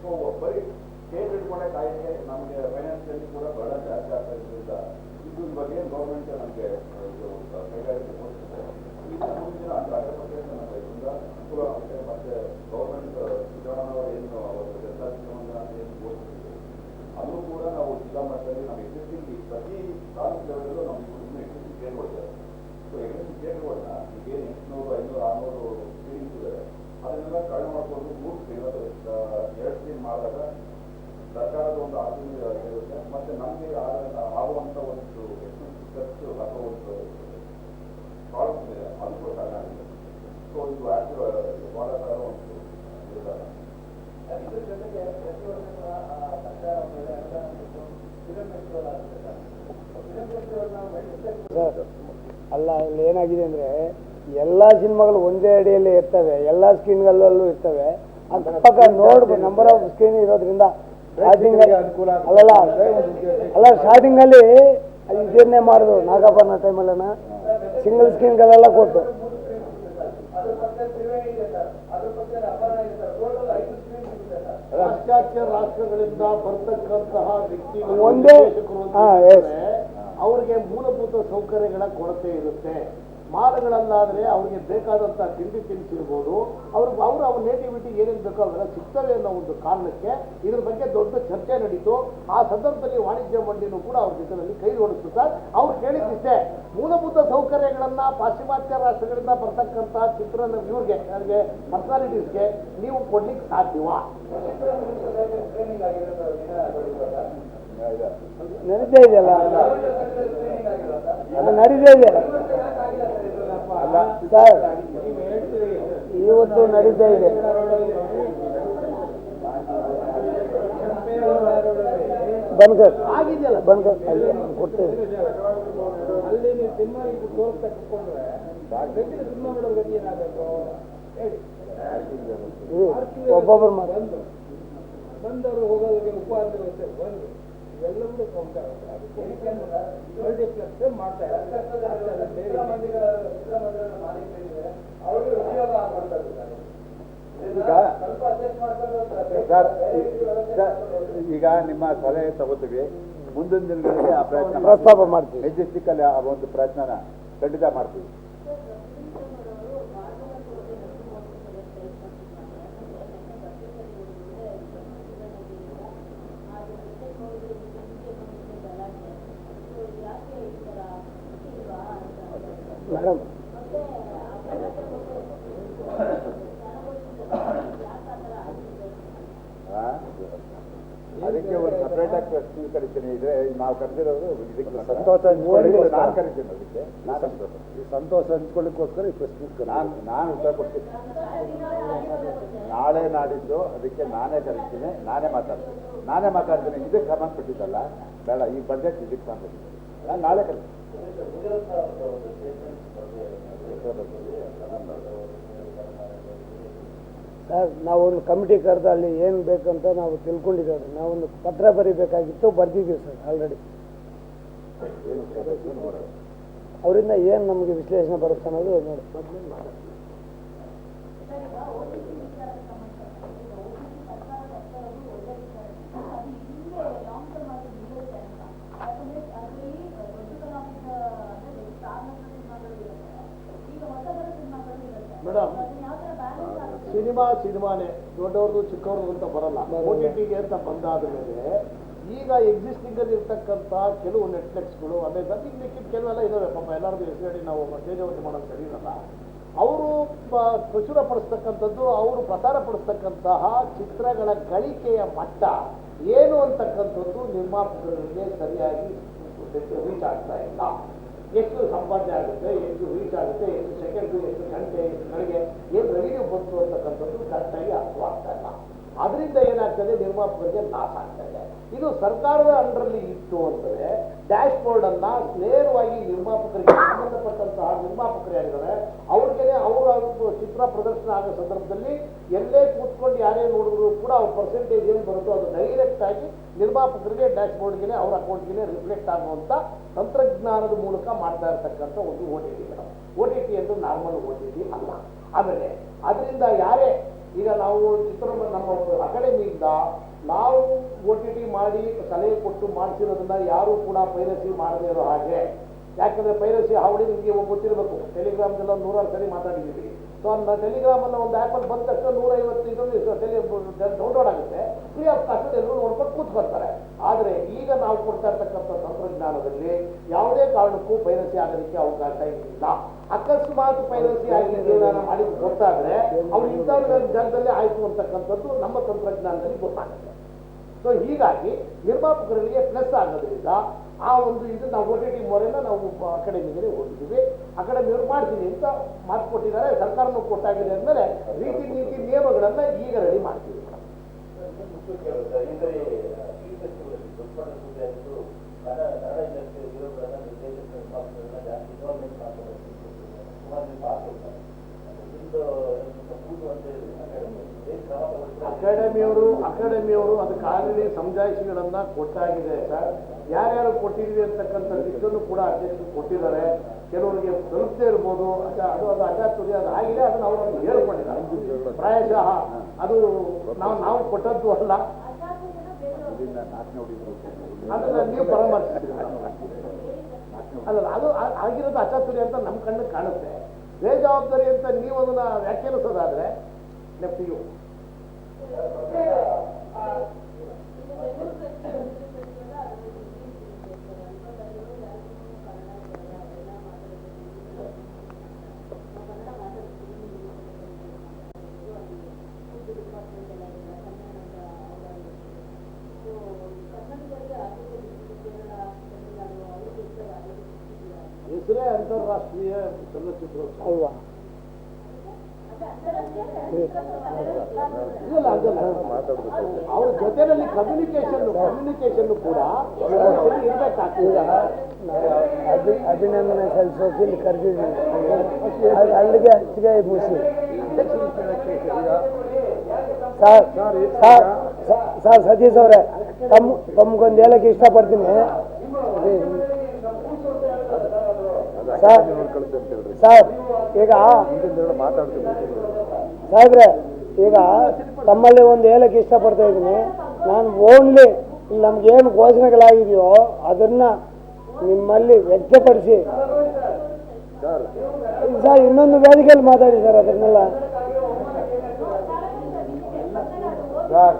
ಸೊ ಬರೀ ಗೇಟ್ ಇಟ್ಕೊಂಡೆ ಕಾಯಿಗೆ ನಮಗೆ ಫೈನಾನ್ಷಿಯಲಿ ಕೂಡ ಬಹಳ ಜಾಸ್ತಿ ಆಗ್ತಾ ಇದ್ದರಿಂದ ಇದ್ರ ಬಗ್ಗೆ ಗೌರ್ಮೆಂಟ್ ನಮಗೆ ಕೈಗಾರಿಕೆ ಕೊಡ್ತಿದೆ. ಈಗ ಮುಂದಿನ ಅಗ್ರಪಕ್ಷ ನಮ್ಮ ಇದರಿಂದ ಅನುಕೂಲ ಆಗುತ್ತೆ. ಮತ್ತೆ ಗೌರ್ಮೆಂಟ್ ಸಿದ್ದರಾಮಯ್ಯ ಏನು ಅವತ್ತು ಜನತಾ ಶಿಕ್ಷಣ ಏನು ಘೋಷಿಸಿದೆ ಅದನ್ನು ಕೂಡ ನಾವು ಜಿಲ್ಲಾ ಮಟ್ಟದಲ್ಲಿ ನಮ್ಮ ಎಕ್ಸಿಸ್ಟಿಂಗ್ ಪ್ರತಿ ತಾಲೂಕು ಲೆವೆಲಲ್ಲೂ ನಮಗೆ ಎಕ್ಸಿಸ್ಟಿಂಗ್ ಕೇಳ್ಕೊಡ್ತಾರೆ. ಸೊ ಎಕ್ಸಿಸ್ಟಿಂಗ್ ಕೇಳ್ಕೊಳ್ನ ಈಗೇನು 800, 500, 600 ಸ್ಕ್ರೀನ್ಸ್ ಇದೆ ಅದನ್ನೆಲ್ಲ ಕಡಿಮೆ ಮಾಡಿಕೊಂಡು 3 ಇವತ್ತು 2 ಸ್ಕ್ರೀನ್ ಮಾಡಿದಾಗ ಸರ್ಕಾರದ ಒಂದು ಆರ್ಥಿಕ ಇರುತ್ತೆ. ಮತ್ತೆ ನಮಗೆ ಆಗುವಂಥ ಒಂದು ಖರ್ಚು ಅಥವಾ ಒಂದು ಪ್ರಾಬ್ಲಮ್ ಇದೆ ಅದು ಕೂಡ ಕಡಿಮೆ ಆಗಿದೆ. ಸೊ ಇದು ವಾರಕಾರ ಒಂದು ಇರುತ್ತಲ್ಲ. ಇದ್ರ ಜೊತೆಗೆ ಪ್ರತಿ ವರ್ಷ ಸರ್ಕಾರ ಮೇಲೆ ಫಿಲಂ ಫೆಸ್ಟಿವಲ್ ಆಗುತ್ತೆ. ಫಿಲಂ ಫೆಸ್ಟಿವಲ್ ನಾವು ಅಲ್ಲ, ಇಲ್ಲಿ ಏನಾಗಿದೆ ಅಂದರೆ ಎಲ್ಲ ಸಿನಿಮಾಗಳು ಒಂದೇ ಅಡಿಯಲ್ಲಿ ಇರ್ತವೆ, ಎಲ್ಲ ಸ್ಕ್ರೀನ್ಗಳಲ್ಲೂ ಇರ್ತವೆ. ಅಕ್ಕಪಕ್ಕ ನೋಡ್ಬೋದು, ನಂಬರ್ ಆಫ್ ಸ್ಕ್ರೀನ್ ಇರೋದ್ರಿಂದ ಸ್ಟಾರ್ಟಿಂಗ್ ಅಲ್ಲ ಸ್ಟಾರ್ಟಿಂಗಲ್ಲಿ ಇದನ್ನೇ ಮಾಡಿದ್ರು ನಾಗಪ್ಪನ ಟೈಮಲ್ಲನ ಸಿಂಗಲ್ ಸ್ಕ್ರೀನ್ಗಳೆಲ್ಲ ಕೊಟ್ಟು ಪಾಶ್ಚಾತ್ಯ ರಾಷ್ಟ್ರಗಳಿಂದ ಬರ್ತಕ್ಕಂತಹ ವ್ಯಕ್ತಿಗಳು ಒಂದೇ ಅವ್ರಿಗೆ ಮೂಲಭೂತ ಸೌಕರ್ಯಗಳ ಕೊರತೆ ಇರುತ್ತೆ. ಮಾಲ್ಗಳಲ್ಲಾದರೆ ಅವ್ರಿಗೆ ಬೇಕಾದಂಥ ತಿಂಡಿ ತಿನಿಸಿರ್ಬೋದು, ಅವ್ರ ನೇಟಿವಿಟಿ ಏನೇನು ಬೇಕೋ ಅವೆಲ್ಲ ಸಿಗ್ತವೆ ಅನ್ನೋ ಒಂದು ಕಾರಣಕ್ಕೆ ಇದ್ರ ಬಗ್ಗೆ ದೊಡ್ಡ ಚರ್ಚೆ ನಡೀತು. ಆ ಸಂದರ್ಭದಲ್ಲಿ ವಾಣಿಜ್ಯ ಮಂಡಳಿನೂ ಕೂಡ ಅವ್ರ ಜೊತೆಯಲ್ಲಿ ಕೈ ಜೋಡಿಸ್ತು. ಸರ್ ಅವ್ರು ಕೇಳಿದ್ದಿಷ್ಟೇ, ಮೂಲಭೂತ ಸೌಕರ್ಯಗಳನ್ನು ಪಾಶ್ಚಿಮಾತ್ಯ ರಾಷ್ಟ್ರಗಳಿಂದ ಬರ್ತಕ್ಕಂಥ ಇವ್ರಿಗೆ ನನಗೆ ಪರ್ಸನಾಲಿಟೀಸ್ಗೆ ನೀವು ಕೊಡ್ಲಿಕ್ಕೆ ಸಾಧ್ಯವಾ? ನಡೀತಾ ಇದೆಯಲ್ಲ, ಅದು ನಡೀತಾ ಇದೆ ಸರ್, ಇವತ್ತು ನಡೀತಾ ಇದೆ. ಬನ್ಕರ್ ಆಗಿದೆಯಲ್ಲ, ಬನ್ಕರ್ ಅಲ್ಲಿ ಕೊಡ್ತೇವೆ. ಅಲ್ಲಿ ನೀವು ಸಿನಿಮಾ ತೋರಿಸ್ತಾ ಕುತ್ಕೊಂಡ್ರೆ ಸಿನಿಮಾ ನೋಡೋ ಗತಿ ಏನಾಗಬೇಕು ಹೇಳಿ. ಒಬ್ಬೊಬ್ಬರು ಬಂದವರು ಹೋಗೋದಕ್ಕೆ ಉಪಹಾರ ವ್ಯವಸ್ಥೆ ಬಂದು ಇವೆಲ್ಲವೂ ಕೌಂಟ್ ಆಗುತ್ತೆ. ಮಲ್ಟಿಪ್ಲೆಕ್ಸ್ ಮಾಡ್ತಾ ಈಗ ನಿಮ್ಮ ಸಲಹೆ ತಗೋತೀವಿ. ಮುಂದಿನ ದಿನಗಳಿಗೆ ಆ ಪ್ರಯತ್ನ ಪ್ರಸ್ತಾಪ ಮಾಡ್ತೀವಿ. ಮೆಜೆಸ್ಟಿಕ್ಕಲ್ಲಿ ಆ ಒಂದು ಪ್ರಯತ್ನನ ಖಂಡಿತ ಮಾಡ್ತೀವಿ. ಮೇಡಮ್ ಅದಕ್ಕೆ ಒಂದು ಸಪ್ರೇಟ್ ಆಗಿ ಪ್ರಶ್ನೆ ಕರಿತೀನಿ. ಇದ್ರೆ ನಾವು ಕರೆದಿರೋದು ಇದಕ್ಕೆ ಸಂತೋಷ ನಾನು ಕರಿತೀನಿ. ಅದಕ್ಕೆ ಸಂತೋಷ ಹಂಚ್ಕೊಳ್ಳಿಕ್ಕೋಸ್ಕರ ಈ ಪ್ರಶ್ನೆ ನಾನು ಉತ್ತರ ಕೊಡ್ತೀನಿ. ನಾಳೆ ನಾಡಿದ್ದು ಅದಕ್ಕೆ ನಾನೇ ಕರಿತೀನಿ, ನಾನೇ ಮಾತಾಡ್ತೀನಿ. ಇದಕ್ಕೆ ಸಂಬಂಧಪಟ್ಟಿದ್ದಲ್ಲ, ಬೇಡ ಈ ಬಜೆಟ್ ಇದಕ್ಕೆ ಸಂಬಂಧಪಟ್ಟಿದ್ದು. ನಾನು ನಾಳೆ ಕರಿತೀನಿ. ಸರ್ ನಾವೊಂದು ಕಮಿಟಿ ಕರೆದು ಅಲ್ಲಿ ಏನು ಬೇಕಂತ ನಾವು ತಿಳ್ಕೊಂಡಿದ್ದೇವೆ. ನಾವೊಂದು ಪತ್ರ ಬರೀಬೇಕಾಗಿತ್ತು, ಬರ್ದಿದ್ದೀವಿ ಸರ್ ಆಲ್ರೆಡಿ. ಅವರಿಂದ ಏನು ನಮಗೆ ವಿಶ್ಲೇಷಣೆ ಬರುತ್ತೆ ಅನ್ನೋದು ನೋಡಿ. ಮೇಡಮ್, ಸಿನಿಮಾನೇ ದೊಡ್ಡವ್ರದ್ದು ಚಿಕ್ಕವ್ರದ್ದು ಅಂತ ಬರಲ್ಲ. OTT ಅಂತ ಬಂದಾದ ಮೇಲೆ ಈಗ ಎಕ್ಸಿಸ್ಟಿಂಗ್ ಅಲ್ಲಿ ಇರ್ತಕ್ಕಂಥ ಕೆಲವು ನೆಟ್ಫ್ಲಿಕ್ಸ್ಗಳು ಅದೇ ಲಿಕ್ಕಿದ ಕೆಲವೆಲ್ಲ ಇದಾವೆ. ಪಾಪ ಎಲ್ಲರಿಗೂ ಹೆಸರು ನಾವು ತೇಜವತಿ ಮಾಡೋದು ಸರಿಯಿರಲ್ಲ. ಅವರು ಪ್ರಚುರಪಡಿಸ್ತಕ್ಕಂಥದ್ದು, ಅವರು ಪ್ರಸಾರಪಡಿಸ್ತಕ್ಕಂತಹ ಚಿತ್ರಗಳ ಗಳಿಕೆಯ ಮಟ್ಟ ಏನು ಅಂತಕ್ಕಂಥದ್ದು ನಿರ್ಮಾಪಕರಿಗೆ ಸರಿಯಾಗಿ ರೀಚ್ ಆಗ್ತಾ ಇಲ್ಲ. ಎಷ್ಟು ಸಂಪಾದನೆ ಆಗುತ್ತೆ, ಎಷ್ಟು ರೀಚ್ ಆಗುತ್ತೆ, ಎಷ್ಟು ಸೆಕೆಂಡು, ಎಷ್ಟು ಗಂಟೆ, ಎಷ್ಟು ಗಳಿಗೆ ಏನು ರೆವಿನ್ಯೂ ಬಂತು ಅಂತಕ್ಕಂಥದ್ದು ಕರೆಕ್ಟಾಗಿ ಅರ್ಥವಾಗ್ತಾ ಇಲ್ಲ. ಅದರಿಂದ ಏನಾಗ್ತದೆ, ನಿರ್ಮಾಪಕರಿಗೆ ಲಾಸ್ ಆಗ್ತಾ ಇದೆ. ಇದು ಸರ್ಕಾರದ ಅಂಡರಲ್ಲಿ ಇತ್ತು ಅಂದರೆ ಡ್ಯಾಶ್ ಬೋರ್ಡ್ ಅನ್ನ ನೇರವಾಗಿ ನಿರ್ಮಾಪಕರಿಗೆ ಸಂಬಂಧಪಟ್ಟಂತಹ ನಿರ್ಮಾಪಕರು ಯಾರಿದ್ದಾರೆ ಅವ್ರಿಗೇನೆ ಅವರ ಚಿತ್ರ ಪ್ರದರ್ಶನ ಆಗೋ ಸಂದರ್ಭದಲ್ಲಿ ಎಲ್ಲೇ ಕೂತ್ಕೊಂಡು ಯಾರೇ ನೋಡಿದ್ರು ಕೂಡ ಅವ್ರ ಪರ್ಸೆಂಟೇಜ್ ಏನು ಬರುತ್ತೋ ಅದು ಡೈರೆಕ್ಟ್ ಆಗಿ ನಿರ್ಮಾಪಕರಿಗೆ ಡ್ಯಾಶ್ ಬೋರ್ಡ್ಗೆ ಅವ್ರ ಅಕೌಂಟ್ಗೆ ರಿಫ್ಲೆಕ್ಟ್ ಆಗುವಂಥ ತಂತ್ರಜ್ಞಾನದ ಮೂಲಕ ಮಾಡ್ತಾ ಇರ್ತಕ್ಕಂಥ ಒಂದು OTT ಮೇಡಮ್. OTT ಅಂದ್ರೆ ನಾರ್ಮಲ್ OTT ಅಲ್ಲ. ಆಮೇಲೆ ಅದರಿಂದ ಯಾರೇ ಈಗ ನಾವು ನಮ್ಮ ಅಕಾಡೆಮಿಯಿಂದ ನಾವು OTT ಮಾಡಿ ಸಲಹೆ ಕೊಟ್ಟು ಮಾಡಿಸಿರೋದನ್ನ ಯಾರು ಕೂಡ ಪೈರಸಿ ಮಾಡದೇ ಇರೋ ಹಾಗೆ, ಯಾಕಂದ್ರೆ ಪೈರಸಿ ಹಾವಳಿ ನಿಮಗೆ ಗೊತ್ತಿರಬೇಕು, ಟೆಲಿಗ್ರಾಮ್ದೆಲ್ಲ 100 ಸರಿ ಮಾತಾಡಿದ್ದೀವಿ. ಸೊ ಟೆಲಿಗ್ರಾಮಲ್ಲಿ ಒಂದು ಆ್ಯಪಲ್ಲಿ ಬಂದ ತಕ್ಷಣ 150 ಡೌನ್ಲೋಡ್ ಆಗುತ್ತೆ, ಫ್ರೀ ಆಫ್ ಕಾಸ್ಟ್ ಎಲ್ಲರೂ ನೋಡ್ಕೊಂಡು ಕೂತ್ಕೊಳ್ತಾರೆ. ಆದರೆ ಈಗ ನಾವು ಕೊಡ್ತಾ ಇರ್ತಕ್ಕಂಥ ತಂತ್ರಜ್ಞಾನದಲ್ಲಿ ಯಾವುದೇ ಕಾರಣಕ್ಕೂ ಪೈರಸಿ ಆಗೋದಕ್ಕೆ ಅವಕಾಶ ಇಲ್ಲ. ಅಕಸ್ಮಾತ್ ಪೈರಸಿ ಆಗಿ ಮಾಡಿದ್ದು ಗೊತ್ತಾದ್ರೆ ಅವ್ರು ಇಂಥವ್ರ ಜಾಗದಲ್ಲಿ ಆಯಿತು ಅಂತಕ್ಕಂಥದ್ದು ನಮ್ಮ ತಂತ್ರಜ್ಞಾನದಲ್ಲಿ ಗೊತ್ತಾಗುತ್ತೆ. ಸೊ ಹೀಗಾಗಿ ನಿರ್ಮಾಪಕರಿಗೆ ಪ್ಲಸ್ ಆಗೋದ್ರಿಂದ ಆ ಒಂದು ಇದು ನಾವು OTT ಮೊರೆನ ನಾವು ಅಕಾಡೆಮಿಗೆ ಹೋಗಿದ್ದೀವಿ. ಅಕಾಡೆಮಿಯವರು ಮಾಡ್ತೀನಿ ಅಂತ ಮಾತು ಕೊಟ್ಟಿದ್ದಾರೆ, ಸರ್ಕಾರನೂ ಕೊಟ್ಟಾಗಿದೆ ಅಂದಮೇಲೆ ರೀತಿ ನೀತಿ ನಿಯಮಗಳನ್ನು ಈಗ ರೆಡಿ ಮಾಡ್ತೀವಿ. ಅಕಾಡೆಮಿಯವರು ಅದಕ್ಕೆ ಆಲ್ರೆಡಿ ಸಮಜಾಯಿಷಿಗಳನ್ನ ಕೊಟ್ಟಾಗಿದೆ ಸರ್. ಯಾರ್ಯಾರು ಕೊಟ್ಟಿದ್ವಿ ಅಂತಕ್ಕಂಥ ಲಿಸ್ಟನ್ನು ಕೂಡ ಅಧ್ಯಕ್ಷರು ಕೊಟ್ಟಿದ್ದಾರೆ. ಕೆಲವರಿಗೆ ತಲುಪದೇ ಇರ್ಬೋದು, ಅದು ಅಚಾತುರ್ಯ ಅದು ಆಗಿದೆ, ಅದನ್ನು ಅವರು ಹೇಳ್ಕೊಂಡಿದ್ದಾರೆ. ಪ್ರಾಯಶಃ ಅದು ನಾವು ಕೊಟ್ಟದ್ದು ಅಲ್ಲ, ಅದನ್ನ ನೀವು ಪರಾಮರ್ಶಿಸಿದ್ರೆ ಅಲ್ಲ, ಅದು ಆಗಿರೋದು ಅಚಾತುರ್ಯ ಅಂತ ನಮ್ಮ ಕಣ್ಣಿಗೆ ಕಾಣುತ್ತೆ. ಬೇಜವಾಬ್ದಾರಿ ಅಂತ ನೀವು ಅದನ್ನ ವ್ಯಾಖ್ಯಾನಿಸೋದಾದ್ರೆ ಲೆಫ್ಟ್ ಯು. ಹೆಸರೇ ಅಂತಾರಾಷ್ಟ್ರೀಯ ಚಲನಚಿತ್ರೋತ್ಸವ ಅಲ್ವಾ? ಅವ್ರ ಜೊತೆಯಲ್ಲಿ ಕಮ್ಯುನಿಕೇಶನ್ ಕೂಡ ಇರಬೇಕಾಗ್ತದೆ. ಅಭಿನಂದನೆ ಸಲ್ಲಿಸೋಕೆ ಇಲ್ಲಿ ಕರೆದಿದ್ದೀನಿ, ಅಲ್ಲಿಗೆ ಹೆಚ್ಚಿಗೆ ಮುಗಿಸಿ. ಸರ್ ಸತೀಶ್ ಅವರೇ, ತಮ್ಗೊಂದು ಹೇಳಕ್ಕೆ ಇಷ್ಟಪಡ್ತೀನಿ ಸರ್. ಈಗ ಸಾಹೇಬ್ರೆ, ಈಗ ತಮ್ಮಲ್ಲಿ ಒಂದು ಹೇಳಕ್ಕೆ ಇಷ್ಟಪಡ್ತಾ ಇದ್ದೀನಿ. ನಾನು ಓನ್ಲಿ ನಮ್ಗೇನು ಘೋಷಣೆಗಳಾಗಿದೆಯೋ ಅದನ್ನ ನಿಮ್ಮಲ್ಲಿ ವ್ಯಕ್ತಪಡಿಸಿ ಸರ್. ಇನ್ನೊಂದು ವೇದಿಕೆಯಲ್ಲಿ ಮಾತಾಡಿ ಸರ್ ಅದನ್ನೆಲ್ಲ. ಸರ್,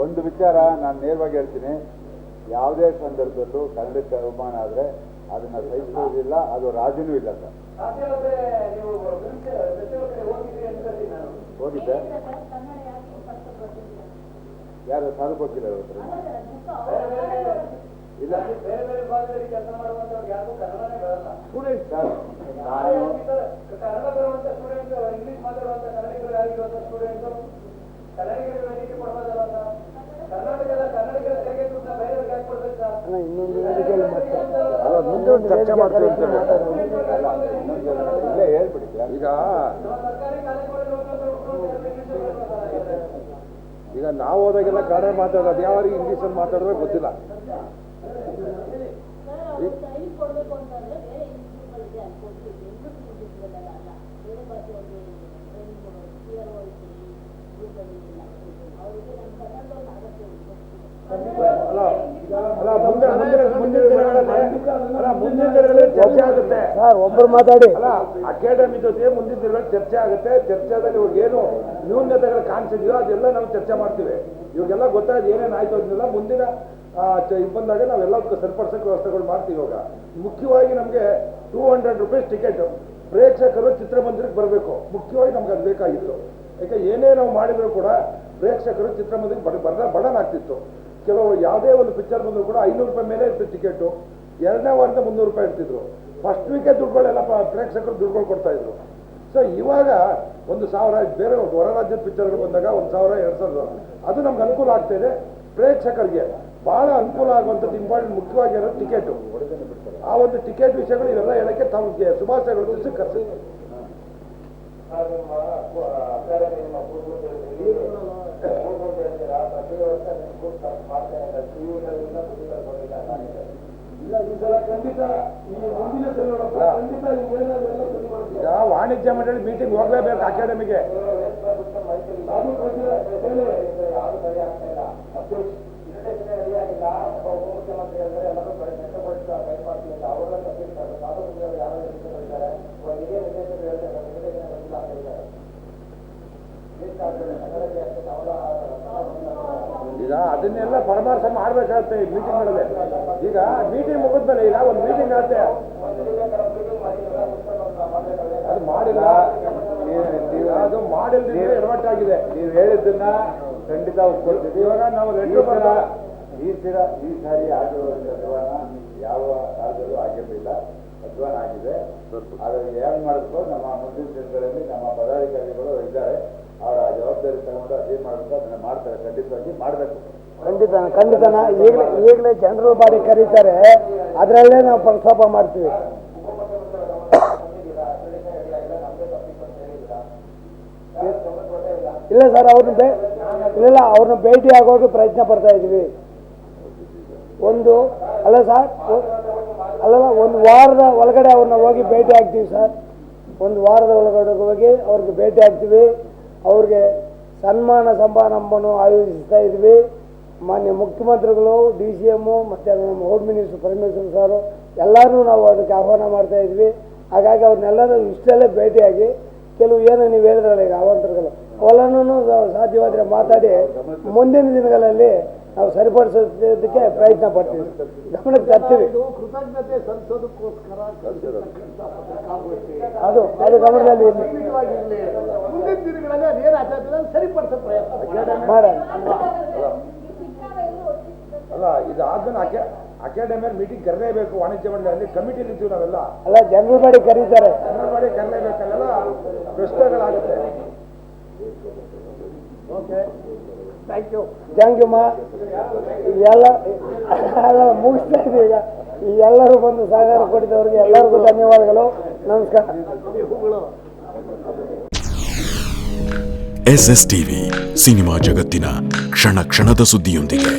ಒಂದು ವಿಚಾರ ನಾನು ನೇರವಾಗಿ ಹೇಳ್ತೀನಿ. ಯಾವುದೇ ಸಂದರ್ಭದಲ್ಲೂ ಕನ್ನಡಕ್ಕೆ ಅವಮಾನ ಆದರೆ ಅದನ್ನ ಸಹಿಸುವುದಿಲ್ಲ, ಅದು ರಾಜನೂ ಇಲ್ಲ ಸರ್. ಹೋಗಿದ್ದೆ ಯಾರು ಸಾಧು ಕೊಟ್ಟಿಲ್ಲ ಇಲ್ಲ ಇನ್ನೊಂದು ವೇದಿಕೆಯಲ್ಲಿ ಮುಂದೆ ಒಂದು ಚರ್ಚೆ ಮಾಡ್ತೀವಿ ಅಂತ ಇಲ್ಲೇ ಹೇಳ್ಬಿಡಿ ಈಗ ನಾವು ಹೋದಾಗೆಲ್ಲ ಕನ್ನಡ ಮಾತಾಡೋದು, ಯಾರಿಗೆ ಇಂಗ್ಲೀಷಲ್ಲಿ ಮಾತಾಡಿದ್ರೆ ಗೊತ್ತಿಲ್ಲ. ಮುಂದಿನ ದಿನಗಳಲ್ಲಿ ಚರ್ಚೆ ಆಗುತ್ತೆ ಸರ್. ಒಬ್ಬರು ಮಾತಾಡಿ ಅಲ್ಲ, ಅಕಾಡೆಮಿ ಜೊತೆ ಮುಂದಿನ ದಿನಗಳಲ್ಲಿ ಚರ್ಚೆ ಆಗುತ್ತೆ. ಚರ್ಚೆದಲ್ಲಿ ಇವಾಗೇನು ನ್ಯೂನ್ಯತೆಗಳು ಕಾಣಿಸಿದೆಯೋ ಅದೆಲ್ಲ ನಾವು ಚರ್ಚೆ ಮಾಡ್ತೀವಿ. ಇವಾಗೆಲ್ಲ ಗೊತ್ತಾಯ್ತು ಏನೇನು ಆಯ್ತು ಅದನ್ನೆಲ್ಲ ಮುಂದಿನ ಬಂದಾಗ ನಾವೆಲ್ಲದಕ್ಕೂ ಸರಿಪಡಿಸೋಕೆ ವ್ಯವಸ್ಥೆಗಳು ಮಾಡ್ತೀವಿ. ಇವಾಗ ಮುಖ್ಯವಾಗಿ ನಮಗೆ 200 ರೂಪೀಸ್ ಟಿಕೆಟ್ ಪ್ರೇಕ್ಷಕರು ಚಿತ್ರಮಂದಿರಕ್ಕೆ ಬರಬೇಕು. ಮುಖ್ಯವಾಗಿ ನಮ್ಗೆ ಅದು ಬೇಕಾಗಿತ್ತು. ಯಾಕೆ ಏನೇ ನಾವು ಮಾಡಿದ್ರು ಕೂಡ ಪ್ರೇಕ್ಷಕರು ಚಿತ್ರಮಂದಿರಕ್ಕೆ ಬರ್ಡನ್ ಆಗ್ತಿತ್ತು. ಕೆಲವು ಯಾವುದೇ ಒಂದು ಪಿಕ್ಚರ್ ಬಂದರೂ ಕೂಡ 500 ರೂಪಾಯಿ ಮೇಲೆ ಇರ್ತಿತ್ತು ಟಿಕೆಟು. ಎರಡನೇ ವಾರದ 300 ರೂಪಾಯಿ ಇರ್ತಿದ್ರು. ಫಸ್ಟ್ ವೀಕೆ ದುಡ್ಡುಗಳೆಲ್ಲ ಪ್ರೇಕ್ಷಕರು ದುಡ್ಡುಗಳು ಕೊಡ್ತಾ ಇದ್ರು. ಸೊ ಇವಾಗ 1,000 ಬೇರೆ ಹೊರ ರಾಜ್ಯದ ಪಿಕ್ಚರ್ಗಳು ಬಂದಾಗ 1,000 2,000 ಅದು ನಮ್ಗೆ ಅನುಕೂಲ ಆಗ್ತಾಯಿದೆ. ಪ್ರೇಕ್ಷಕರಿಗೆ ಬಹಳ ಅನುಕೂಲ ಆಗುವಂಥದ್ದು ಇಂಪಾರ್ಟೆಂಟ್ ಮುಖ್ಯವಾಗಿರೋ ಟಿಕೆಟು. ಆ ಒಂದು ಟಿಕೆಟ್ ವಿಷಯಗಳು ಇವೆಲ್ಲ ಹೇಳಕ್ಕೆ ತಮಗೆ ಶುಭಾಶಯಗಳು ತಿಳಿಸಿ ಕರೆಸಿದೆ. ಈಗ ವಾಣಿಜ್ಯ ಮಂಡಳಿ ಮೀಟಿಂಗ್ ಹೋಗ್ಲೇಬೇಕು ಅಕಾಡೆಮಿಗೆ. ಈಗ ಅದನ್ನೆಲ್ಲ ಪರಾಮರ್ಶೆ ಮಾಡ್ಬೇಕಾಗುತ್ತೆ ಈ ಮೀಟಿಂಗ್ಗಳಲ್ಲಿ. ಈಗ ಮೀಟಿಂಗ್ ಮುಗಿದ್ಮೇಲೆ ಈಗ ಒಂದು ಮೀಟಿಂಗ್ ಆಗುತ್ತೆ, ಅದು ಮಾಡಿಲ್ಲ, ಅದು ಮಾಡಿಲ್ದಿದ್ರೆ ಎಡವಟ್ಟಾಗಿದೆ. ನೀವು ಹೇಳಿದ್ದನ್ನ ಖಂಡಿತ ಒಪ್ಕೊಳ್ತೀವಿ. ಇವಾಗ ನಾವು ಈ ಸಾರಿ ಆಗಿರುವಂಥ ಅಧ್ವಾನ ಯಾವ ರಾಜ್ಯದಲ್ಲೂ ಆಗಿರಲಿಲ್ಲ, ಅಧ್ವಾನ ಆಗಿದೆ. ಆದರೆ ಏನು ಮಾಡಬೇಕು, ನಮ್ಮ ಮುಂದಿನ ದಿನಗಳಲ್ಲಿ ನಮ್ಮ ಪದಾಧಿಕಾರಿಗಳು ಇದ್ದಾರೆ, ಅವರ ಜವಾಬ್ದಾರಿ ತಗೊಂಡು ಅದೇನು ಮಾಡಬೇಕು ಅದನ್ನು ಮಾಡ್ತಾರೆ, ಖಂಡಿತವಾಗಿ ಮಾಡಬೇಕು. ಖಂಡಿತನ ಈಗಲೇ ಜನರಲ್ ಬಾಡಿ ಕರೀತಾರೆ, ಅದರಲ್ಲೇ ನಾವು ಪ್ರಸ್ತಾಪ ಮಾಡ್ತೀವಿ. ಇಲ್ಲ ಸರ್, ಅವ್ರನ್ನ ಭೇಟಿ ಆಗೋಕೆ ಪ್ರಯತ್ನ ಪಡ್ತಾ ಇದ್ದೀವಿ. ಒಂದು ವಾರದ ಒಳಗಡೆ ಅವ್ರನ್ನ ಹೋಗಿ ಭೇಟಿ ಆಗ್ತೀವಿ ಸರ್. ಒಂದು ವಾರದ ಒಳಗಡೆ ಹೋಗಿ ಅವ್ರಿಗೆ ಭೇಟಿ ಆಗ್ತೀವಿ. ಅವ್ರಿಗೆ ಸನ್ಮಾನ ಸಮಾರಂಭವನ್ನು ಆಯೋಜಿಸ್ತಾ ಇದ್ವಿ. ಮಾನ್ಯ ಮುಖ್ಯಮಂತ್ರಿಗಳು, DCM ಮತ್ತು ನಮ್ಮ ಹೋಮ್ ಮಿನಿಸ್ಟರ್ ಪರಮೇಶ್ವರ್ ಸಾರು ಎಲ್ಲರೂ ನಾವು ಅದಕ್ಕೆ ಆಹ್ವಾನ ಮಾಡ್ತಾ ಇದ್ವಿ. ಹಾಗಾಗಿ ಅವ್ರನ್ನೆಲ್ಲರೂ ಇಷ್ಟೆಲ್ಲೇ ಭೇಟಿಯಾಗಿ ಕೆಲವು ಏನು ನೀವು ಹೇಳಿದ್ರಲ್ಲ ಈಗ ಅವಾಂತರಗಳು ಅವೆಲ್ಲನೂ ಸಾಧ್ಯವಾದರೆ ಮಾತಾಡಿ ಮುಂದಿನ ದಿನಗಳಲ್ಲಿ ನಾವು ಸರಿಪಡಿಸೋದಕ್ಕೆ ಪ್ರಯತ್ನ ಪಡ್ತೀವಿ, ಗಮನಕ್ಕೆ ತರ್ತೀವಿ. ಕೃತಜ್ಞತೆ ಸಲ್ಲಿಸೋದಕ್ಕೋಸ್ಕರ ಅದು ಗಮನದಲ್ಲಿ ಮುಂದಿನ ದಿನಗಳಲ್ಲಿ ಅದೇನು ಆಚರಣೆ ಸರಿಪಡಿಸೋ ಪ್ರಯತ್ನ ಮಾಡೋಣ. ಅಲ್ಲ, ಇದಾದ್ಮೇಲೆ ಅಕಾಡೆಮಿಯಲ್ಲಿ ಮೀಟಿಂಗ್ ಕರೆಯಲೇಬೇಕು. ವಾಣಿಜ್ಯ ಮಂಡಳಿಯಲ್ಲಿ ಕಮಿಟಿ ನಿಂತೀವಿ ನಾವೆಲ್ಲ. ಅಲ್ಲ, ಜನರಲ್ ಬಾಡಿ ಕರೀತಾರೆ, ಜನರಲ್ ಬಾಡಿ ಕರೆಯಲೇಬೇಕಲ್ಲೆಲ್ಲ ಪ್ರಶ್ನೆಗಳಾಗುತ್ತೆ. ಓಕೆ, ಥ್ಯಾಂಕ್ ಯು ಮಾ. ಎಲ್ಲ ಮುಗಿಸ್ತಾ ಇದ್ದೀವಿ. ಈಗ ಈ ಎಲ್ಲರೂ ಬಂದು ಸಹಕಾರ ಕೊಟ್ಟಿದ್ದವ್ರಿಗೆ ಎಲ್ಲರಿಗೂ ಧನ್ಯವಾದಗಳು. ನಮಸ್ಕಾರ. SSTV ಸಿನಿಮಾ ಜಗತ್ತಿನ ಕ್ಷಣ ಕ್ಷಣದ ಸುದ್ದಿಯೊಂದಿಗೆ.